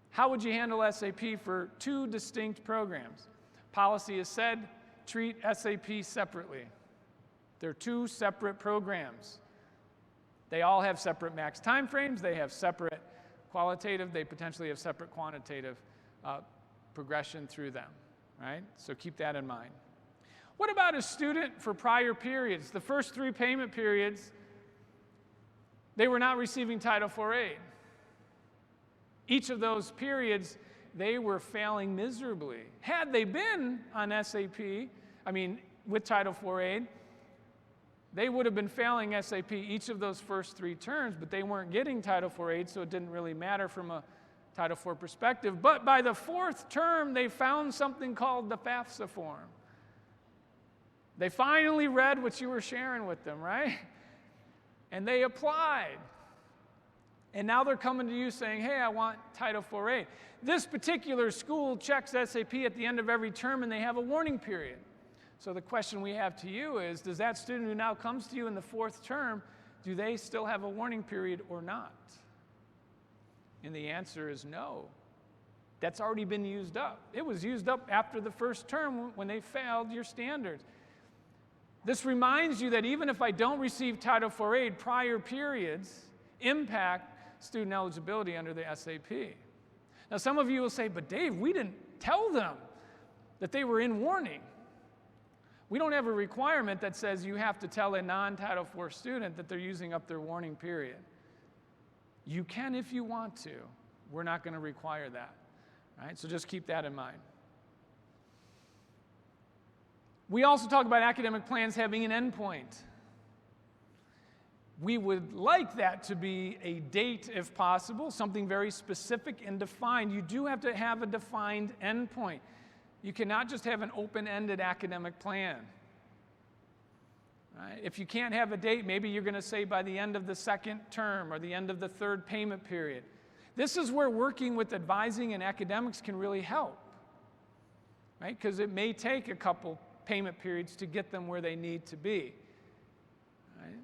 How would you handle SAP for 2 distinct programs? Policy has said, treat SAP separately. They're 2 separate programs. They all have separate max timeframes. They have separate qualitative. They potentially have separate quantitative progression through them, right? So keep that in mind. What about a student for prior periods? The first 3 payment periods, they were not receiving Title IV aid. Each of those periods, they were failing miserably. Had they been on SAP, with Title IV aid, they would have been failing SAP each of those first 3 terms, but they weren't getting Title IV aid, so it didn't really matter from a Title IV perspective. But by the 4th term, they found something called the FSA form. They finally read what you were sharing with them, right? And they applied. And now they're coming to you saying, hey, I want Title IV aid. This particular school checks SAP at the end of every term, and they have a warning period. So the question we have to you is, does that student who now comes to you in the 4th term, do they still have a warning period or not? And the answer is no. That's already been used up. It was used up after the 1st term when they failed your standards. This reminds you that even if I don't receive Title IV aid, prior periods impact student eligibility under the SAP. Now some of you will say, but Dave, we didn't tell them that they were in warning. We don't have a requirement that says you have to tell a non-Title IV student that they're using up their warning period. You can if you want to. We're not going to require that. All right? So just keep that in mind. We also talk about academic plans having an endpoint. We would like that to be a date if possible, something very specific and defined. You do have to have a defined endpoint. You cannot just have an open-ended academic plan. Right? If you can't have a date, maybe you're going to say by the end of the 2nd term or the end of the 3rd payment period. This is where working with advising and academics can really help, right? Because it may take a couple payment periods to get them where they need to be. Right?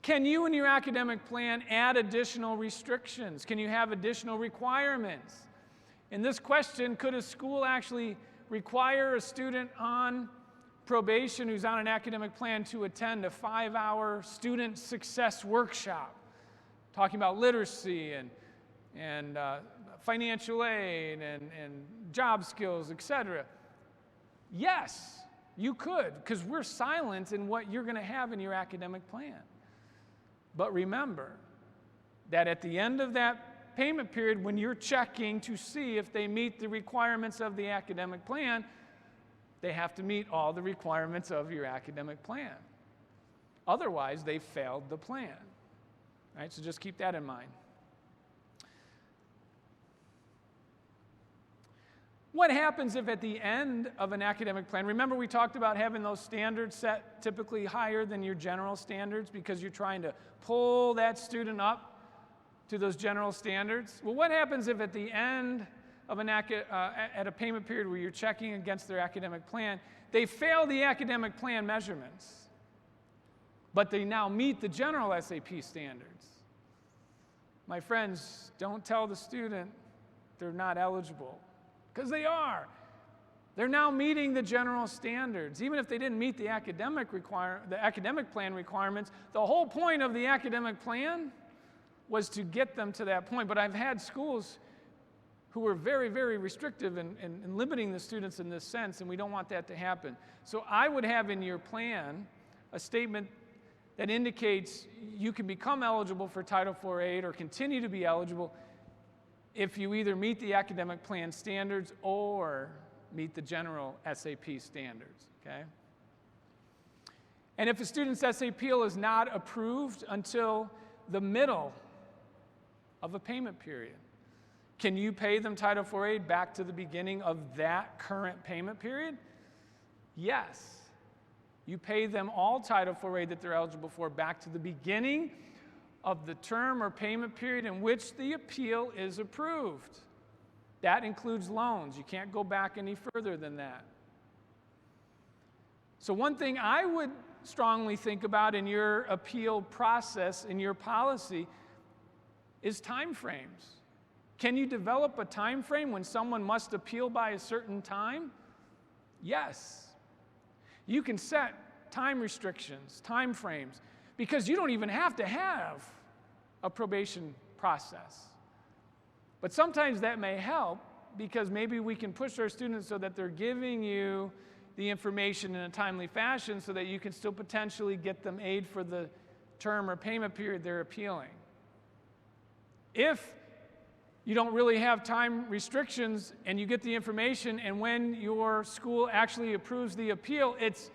Can you in your academic plan add additional restrictions? Can you have additional requirements? In this question, could a school actually require a student on probation who's on an academic plan to attend a 5-hour student success workshop, talking about literacy and financial aid and job skills, etc.? Yes, you could, because we're silent in what you're going to have in your academic plan. But remember that at the end of that payment period, when you're checking to see if they meet the requirements of the academic plan, they have to meet all the requirements of your academic plan. Otherwise, they failed the plan. All right, so just keep that in mind. What happens if at the end of an academic plan, remember we talked about having those standards set typically higher than your general standards because you're trying to pull that student up to those general standards? Well, what happens if at the end of at a payment period where you're checking against their academic plan, they fail the academic plan measurements, but they now meet the general SAP standards? My friends, don't tell the student they're not eligible, because they are. They're now meeting the general standards. Even if they didn't meet the academic plan requirements, the whole point of the academic plan was to get them to that point. But I've had schools who were very, very restrictive in limiting the students in this sense, and we don't want that to happen. So I would have in your plan a statement that indicates you can become eligible for Title IV aid or continue to be eligible if you either meet the academic plan standards or meet the general SAP standards, okay? And if a student's SAP appeal is not approved until the middle of a payment period, can you pay them Title IV aid back to the beginning of that current payment period? Yes. You pay them all Title IV aid that they're eligible for back to the beginning of the term or payment period in which the appeal is approved. That includes loans. You can't go back any further than that. So one thing I would strongly think about in your appeal process, in your policy, is time frames. Can you develop a time frame when someone must appeal by a certain time? Yes. You can set time restrictions, time frames, because you don't even have to have a probation process. But sometimes that may help because maybe we can push our students so that they're giving you the information in a timely fashion so that you can still potentially get them aid for the term or payment period they're appealing. If you don't really have time restrictions, and you get the information, and when your school actually approves the appeal, it's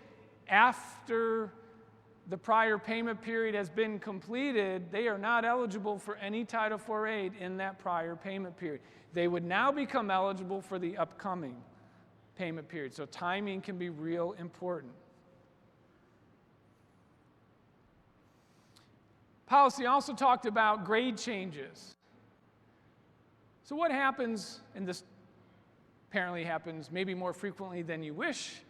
after the prior payment period has been completed. They are not eligible for any Title IV aid in that prior payment period. They would now become eligible for the upcoming payment period. So timing can be real important. Policy also talked about grade changes. So what happens, and this apparently happens maybe more frequently than you wish,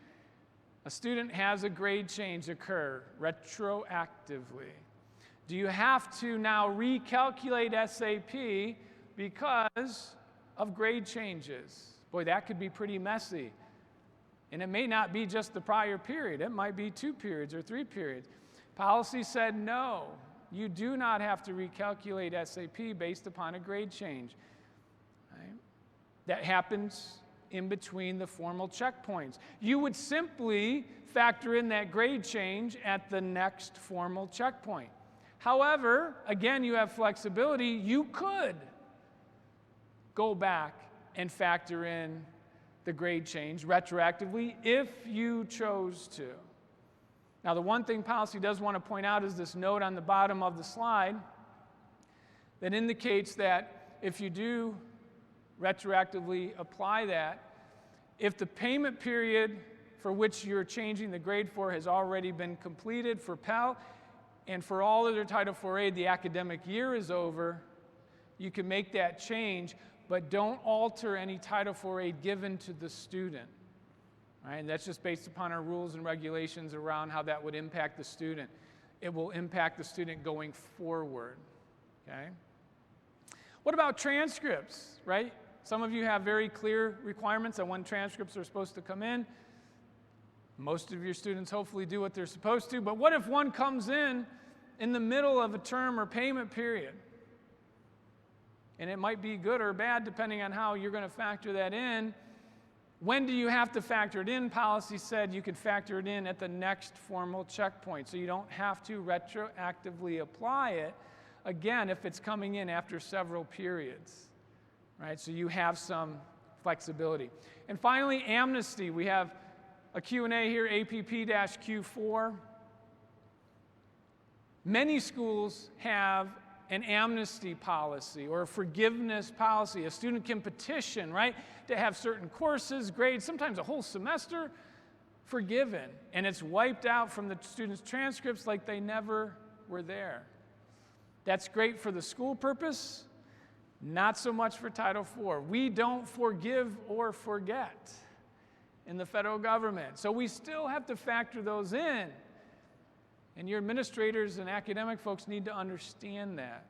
a student has a grade change occur retroactively. Do you have to now recalculate SAP because of grade changes? Boy, that could be pretty messy. And it may not be just the prior period. It might be 2 periods or 3 periods. Policy said no, you do not have to recalculate SAP based upon a grade change. Right? That happens in between the formal checkpoints. You would simply factor in that grade change at the next formal checkpoint. However, again, you have flexibility. You could go back and factor in the grade change retroactively if you chose to. Now, the one thing policy does want to point out is this note on the bottom of the slide that indicates that if you do retroactively apply that, if the payment period for which you're changing the grade for has already been completed for Pell, and for all other Title IV aid, the academic year is over, you can make that change, but don't alter any Title IV aid given to the student. Right? And that's just based upon our rules and regulations around how that would impact the student. It will impact the student going forward. Okay? What about transcripts, right? Some of you have very clear requirements on when transcripts are supposed to come in. Most of your students hopefully do what they're supposed to, but what if one comes in the middle of a term or payment period? And it might be good or bad depending on how you're going to factor that in. When do you have to factor it in? Policy said you could factor it in at the next formal checkpoint, so you don't have to retroactively apply it, again, if it's coming in after several periods. Right, so you have some flexibility. And finally, amnesty. We have a Q&A here, APP-Q4. Many schools have an amnesty policy or a forgiveness policy. A student can petition, right, to have certain courses, grades, sometimes a whole semester forgiven. And it's wiped out from the student's transcripts like they never were there. That's great for the school purpose. Not so much for Title IV. We don't forgive or forget in the federal government. So we still have to factor those in. And your administrators and academic folks need to understand that.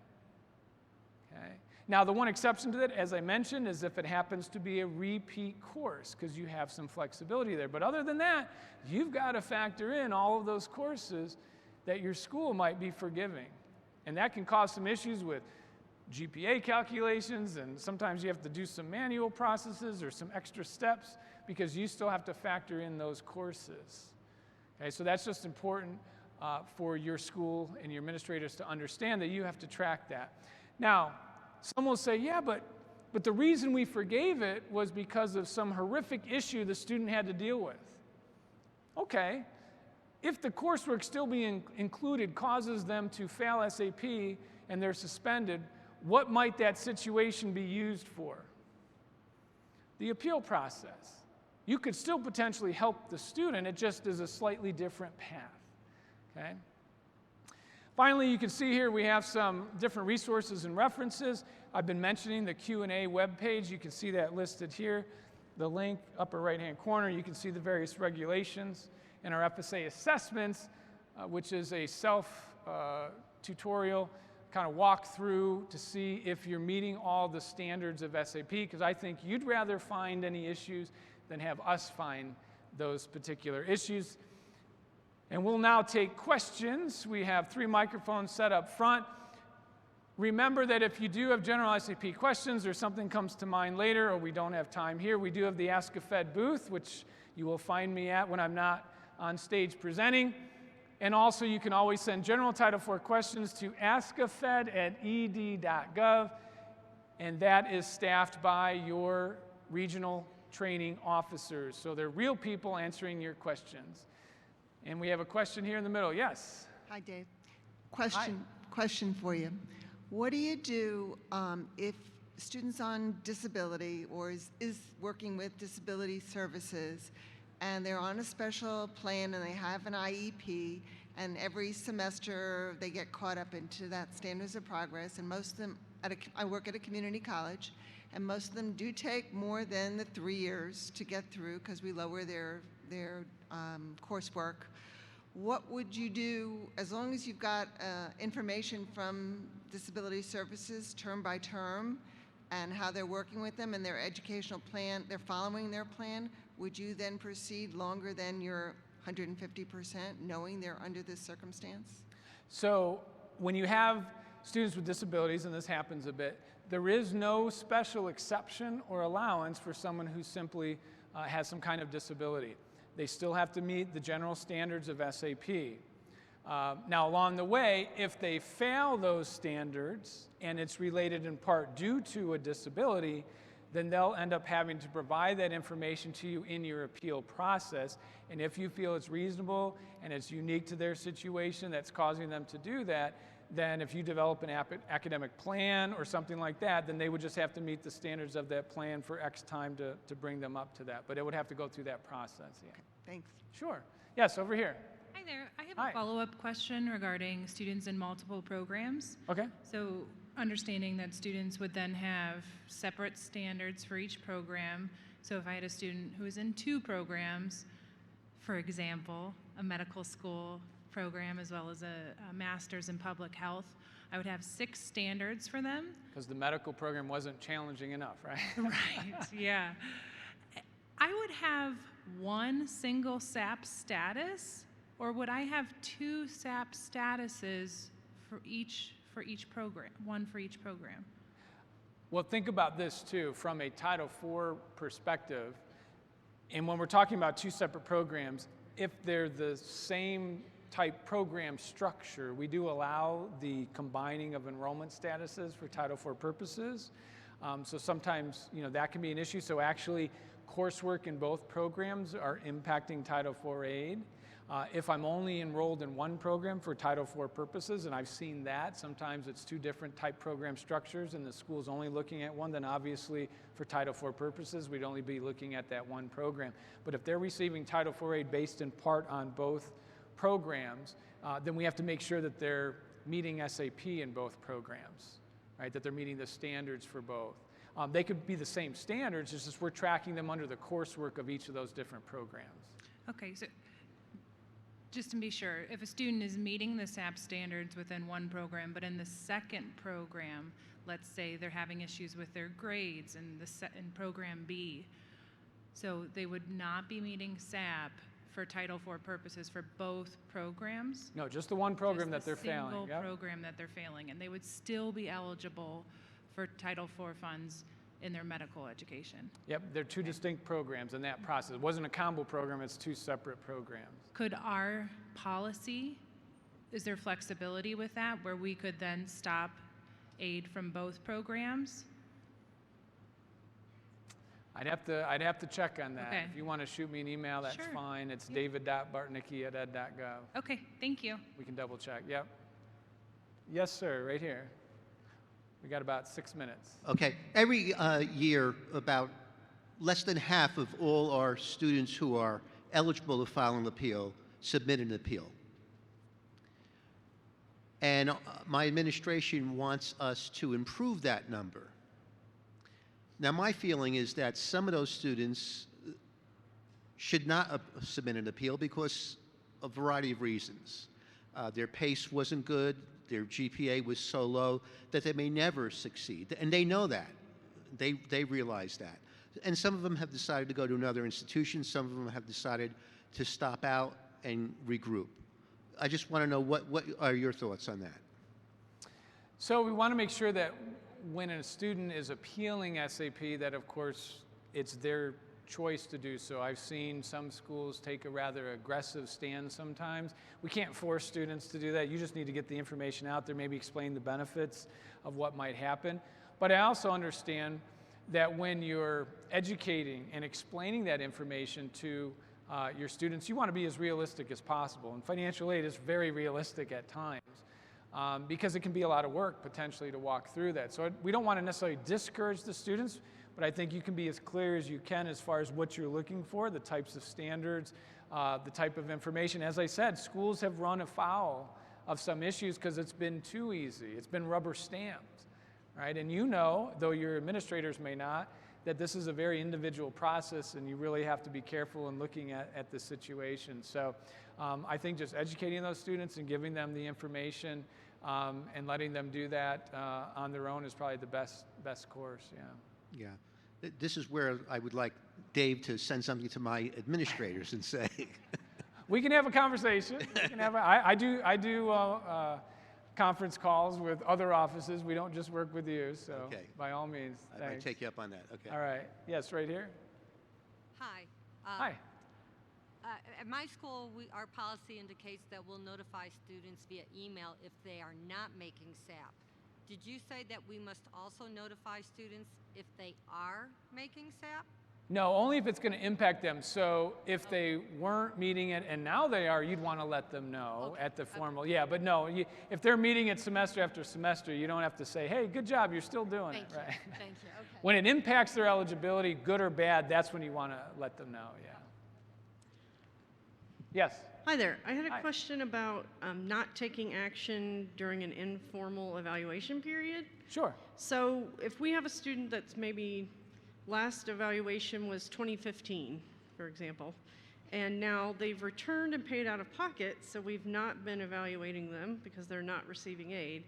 Okay? Now, the one exception to that, as I mentioned, is if it happens to be a repeat course, because you have some flexibility there. But other than that, you've got to factor in all of those courses that your school might be forgiving. And that can cause some issues with GPA calculations, and sometimes you have to do some manual processes or some extra steps because you still have to factor in those courses. Okay, so that's just important for your school and your administrators to understand that you have to track that. Now, some will say, yeah, but the reason we forgave it was because of some horrific issue the student had to deal with. Okay, if the coursework still being included causes them to fail SAP and they're suspended, what might that situation be used for? The appeal process. You could still potentially help the student, it just is a slightly different path. Okay? Finally, you can see here we have some different resources and references. I've been mentioning the Q&A webpage. You can see that listed here. The link, upper right-hand corner, you can see the various regulations and our FSA assessments, which is a self-tutorial kind of walk through to see if you're meeting all the standards of SAP, because I think you'd rather find any issues than have us find those particular issues. And we'll now take questions. We have 3 microphones set up front. Remember that if you do have general SAP questions or something comes to mind later or we don't have time here, we do have the Ask a Fed booth, which you will find me at when I'm not on stage presenting. And also, you can always send general Title IV questions to askafed@ed.gov. and that is staffed by your regional training officers. So they're real people answering your questions. And we have a question here in the middle. Yes? Hi, Dave. Question for you. What do you do if students on disability or is working with disability services and they're on a special plan and they have an IEP, and every semester they get caught up into that standards of progress, and most of them, I work at a community college, and most of them do take more than the 3 years to get through because we lower their coursework. What would you do, as long as you've got information from disability services term by term and how they're working with them and their educational plan, they're following their plan, would you then proceed longer than your 150%, knowing they're under this circumstance? So when you have students with disabilities, and this happens a bit, there is no special exception or allowance for someone who simply has some kind of disability. They still have to meet the general standards of SAP. Now, along the way, if they fail those standards, and it's related in part due to a disability, then they'll end up having to provide that information to you in your appeal process. And if you feel it's reasonable and it's unique to their situation that's causing them to do that, then if you develop an academic plan or something like that, then they would just have to meet the standards of that plan for X time to bring them up to that. But it would have to go through that process. Yeah. Okay, thanks. Sure. Yes, over here. Hi there. I have a follow-up question regarding students in multiple programs. Okay. So understanding that students would then have separate standards for each program. So if I had a student who was in 2 programs, for example, a medical school program as well as a master's in public health, I would have 6 standards for them. Because the medical program wasn't challenging enough, right? Right, yeah. I would have 1 single SAP status, or would I have 2 SAP statuses for each program, 1 for each program? Well, think about this too, from a Title IV perspective. And when we're talking about 2 separate programs, if they're the same type program structure, we do allow the combining of enrollment statuses for Title IV purposes. So sometimes, that can be an issue. So actually, coursework in both programs are impacting Title IV aid. If I'm only enrolled in 1 program for Title IV purposes, and I've seen that, sometimes it's 2 different type program structures and the school's only looking at one, then obviously for Title IV purposes, we'd only be looking at that 1 program. But if they're receiving Title IV aid based in part on both programs, then we have to make sure that they're meeting SAP in both programs, right? That they're meeting the standards for both. They could be the same standards, it's just we're tracking them under the coursework of each of those different programs. Okay, so just to be sure, if a student is meeting the SAP standards within 1 program, but in the second program, let's say they're having issues with their grades in program B, so they would not be meeting SAP for Title IV purposes for both programs? No, just the 1 program that they're failing. Single program that they're failing, and they would still be eligible for Title IV funds in their medical education. Yep, they're 2 distinct programs in that process. It wasn't a combo program, it's 2 separate programs. Could our policy, is there flexibility with that where we could then stop aid from both programs? I'd have to check on that. Okay. If you want to shoot me an email, that's Sure. fine. It's david.bartnicki@ed.gov. Okay, thank you. We can double check. Yep. Yes, sir, right here. We got about 6 minutes. Okay. Every year, about less than half of all our students who are eligible to file an appeal submit an appeal. And my administration wants us to improve that number. Now, my feeling is that some of those students should not submit an appeal because of a variety of reasons. Their pace wasn't good, their GPA was so low that they may never succeed, and they know that. They realize that. And some of them have decided to go to another institution, some of them have decided to stop out and regroup. I just want to know what are your thoughts on that? So we want to make sure that when a student is appealing SAP, that of course it's their choice to do so. I've seen some schools take a rather aggressive stand sometimes. We can't force students to do that. You just need to get the information out there, maybe explain the benefits of what might happen. But I also understand that when you're educating and explaining that information to your students, you want to be as realistic as possible. And financial aid is very realistic at times because it can be a lot of work potentially to walk through that. So we don't want to necessarily discourage the students, but I think you can be as clear as you can as far as what you're looking for, the types of standards, the type of information. As I said, schools have run afoul of some issues because it's been too easy. It's been rubber stamped, right? And you know, though your administrators may not, that this is a very individual process and you really have to be careful in looking at the situation. So I think just educating those students and giving them the information and letting them do that on their own is probably the best course, yeah. Yeah. This is where I would like Dave to send something to my administrators and say. We can have a conversation. We can have I do conference calls with other offices. We don't just work with you, so Okay. by all means, I thanks. might take you up on that. Okay. All right. Yes, right here. Hi. Hi. At my school, our policy indicates that we'll notify students via email if they are not making SAP. Did you say that we must also notify students if they are making SAP? No, only if it's going to impact them. So if they weren't meeting it and now they are, you'd want to let them know at the formal. Yeah, but no, if they're meeting it semester after semester, you don't have to say, hey, good job, you're still doing it, right? Thank you. Okay. When it impacts their eligibility, good or bad, that's when you want to let them know, yeah. Yes? Hi there. I had a Hi. question about not taking action during an informal evaluation period. Sure. So if we have a student that's maybe last evaluation was 2015, for example, and now they've returned and paid out of pocket, so we've not been evaluating them because they're not receiving aid,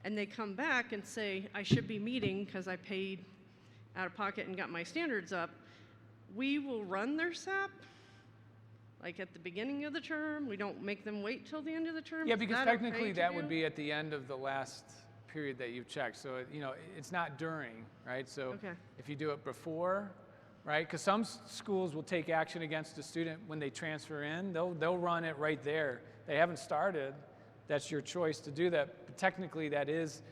and they come back and say, I should be meeting because I paid out of pocket and got my standards up, we will run their SAP? Like at the beginning of the term, we don't make them wait till the end of the term? Yeah, Is because that okay technically to that do? would be at the end of the last period that you've checked. So, it's not during, right? So Okay. if you do it before, right? Because some schools will take action against a student when they transfer in. They'll run it right there. They haven't started. That's your choice to do that. But technically that is,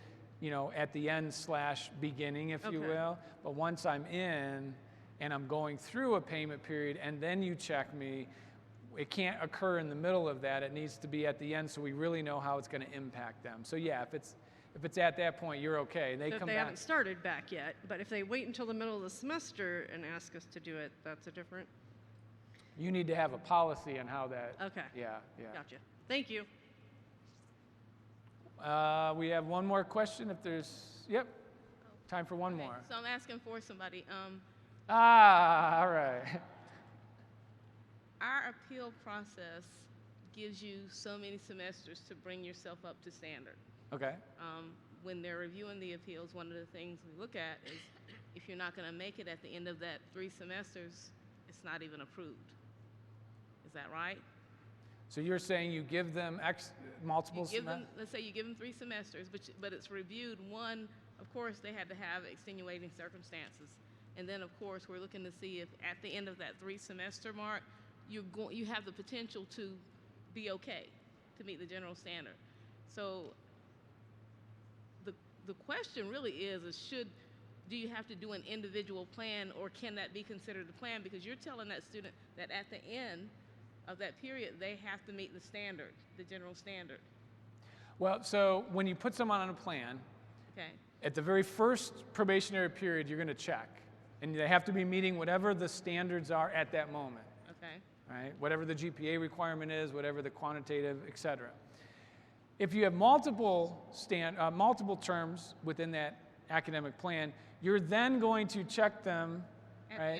at the end / beginning, if you Okay. will. But once I'm in and I'm going through a payment period and then you check me, it can't occur in the middle of that. It needs to be at the end so we really know how it's going to impact them. So yeah, if it's at that point, you're okay. They So come if they back. haven't started back yet, but if they wait until the middle of the semester and ask us to do it, that's a different, You need to have a policy on how that. okay. Yeah. Gotcha. Thank you. We have one more question if there's, yep, time for one more. So I'm asking for somebody. All right. Our appeal process gives you so many semesters to bring yourself up to standard. Okay. When they're reviewing the appeals, one of the things we look at is if you're not going to make it at the end of that 3 semesters, it's not even approved. Is that right? So you're saying you give them multiple You give them, semesters? let's say you give them 3 semesters, but it's reviewed. One, of course, they had to have extenuating circumstances. And then, of course, we're looking to see if at the end of that 3 semester mark, you have the potential to be okay, to meet the general standard. So the question really is do you have to do an individual plan, or can that be considered a plan? Because you're telling that student that at the end of that period, they have to meet the standard, the general standard. Well, so when you put someone on a plan, Okay. at the very first probationary period, you're going to check. And they have to be meeting whatever the standards are at that moment, Okay. right? Whatever the GPA requirement is, whatever the quantitative, et cetera. If you have multiple terms within that academic plan, you're then going to check them At right, the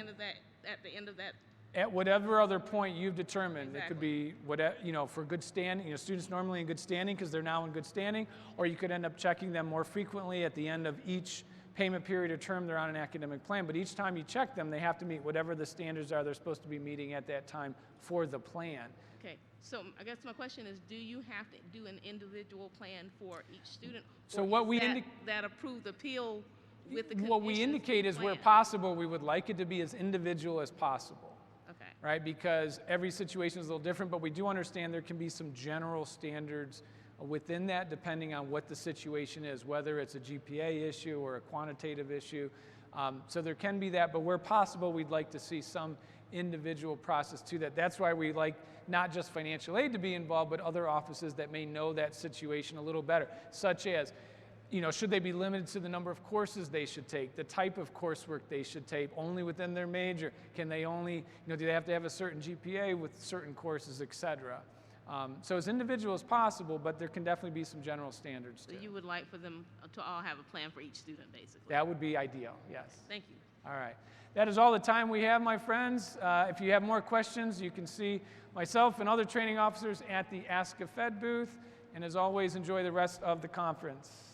end of that, at whatever other point you've determined. It could Exactly. be whatever, for good standing, students normally in good standing because they're now in good standing, or you could end up checking them more frequently at the end of each payment period or term they're on an academic plan. But each time you check them, they have to meet whatever the standards are they're supposed to be meeting at that time for the plan. okay. So I guess my question is, do you have to do an individual plan for each student? So or what is we that approved appeal with the What we conditions indicate of is the where plan? possible, we would like it to be as individual as possible, Okay. right? Because every situation is a little different, but we do understand there can be some general standards within that, depending on what the situation is, whether it's a GPA issue or a quantitative issue. So there can be that, but where possible, we'd like to see some individual process to that. That's why we like not just financial aid to be involved, but other offices that may know that situation a little better, such as, you know, should they be limited to the number of courses they should take, the type of coursework they should take, only within their major? Can they only, you know, do they have to have a certain GPA with certain courses, et cetera? So as individual as possible, but there can definitely be some general standards So too. you would like for them to all have a plan for each student, basically? That would be ideal, yes. Thank you. All right. That is all the time we have, my friends. If you have more questions, you can see myself and other training officers at the Ask a Fed booth. And as always, enjoy the rest of the conference.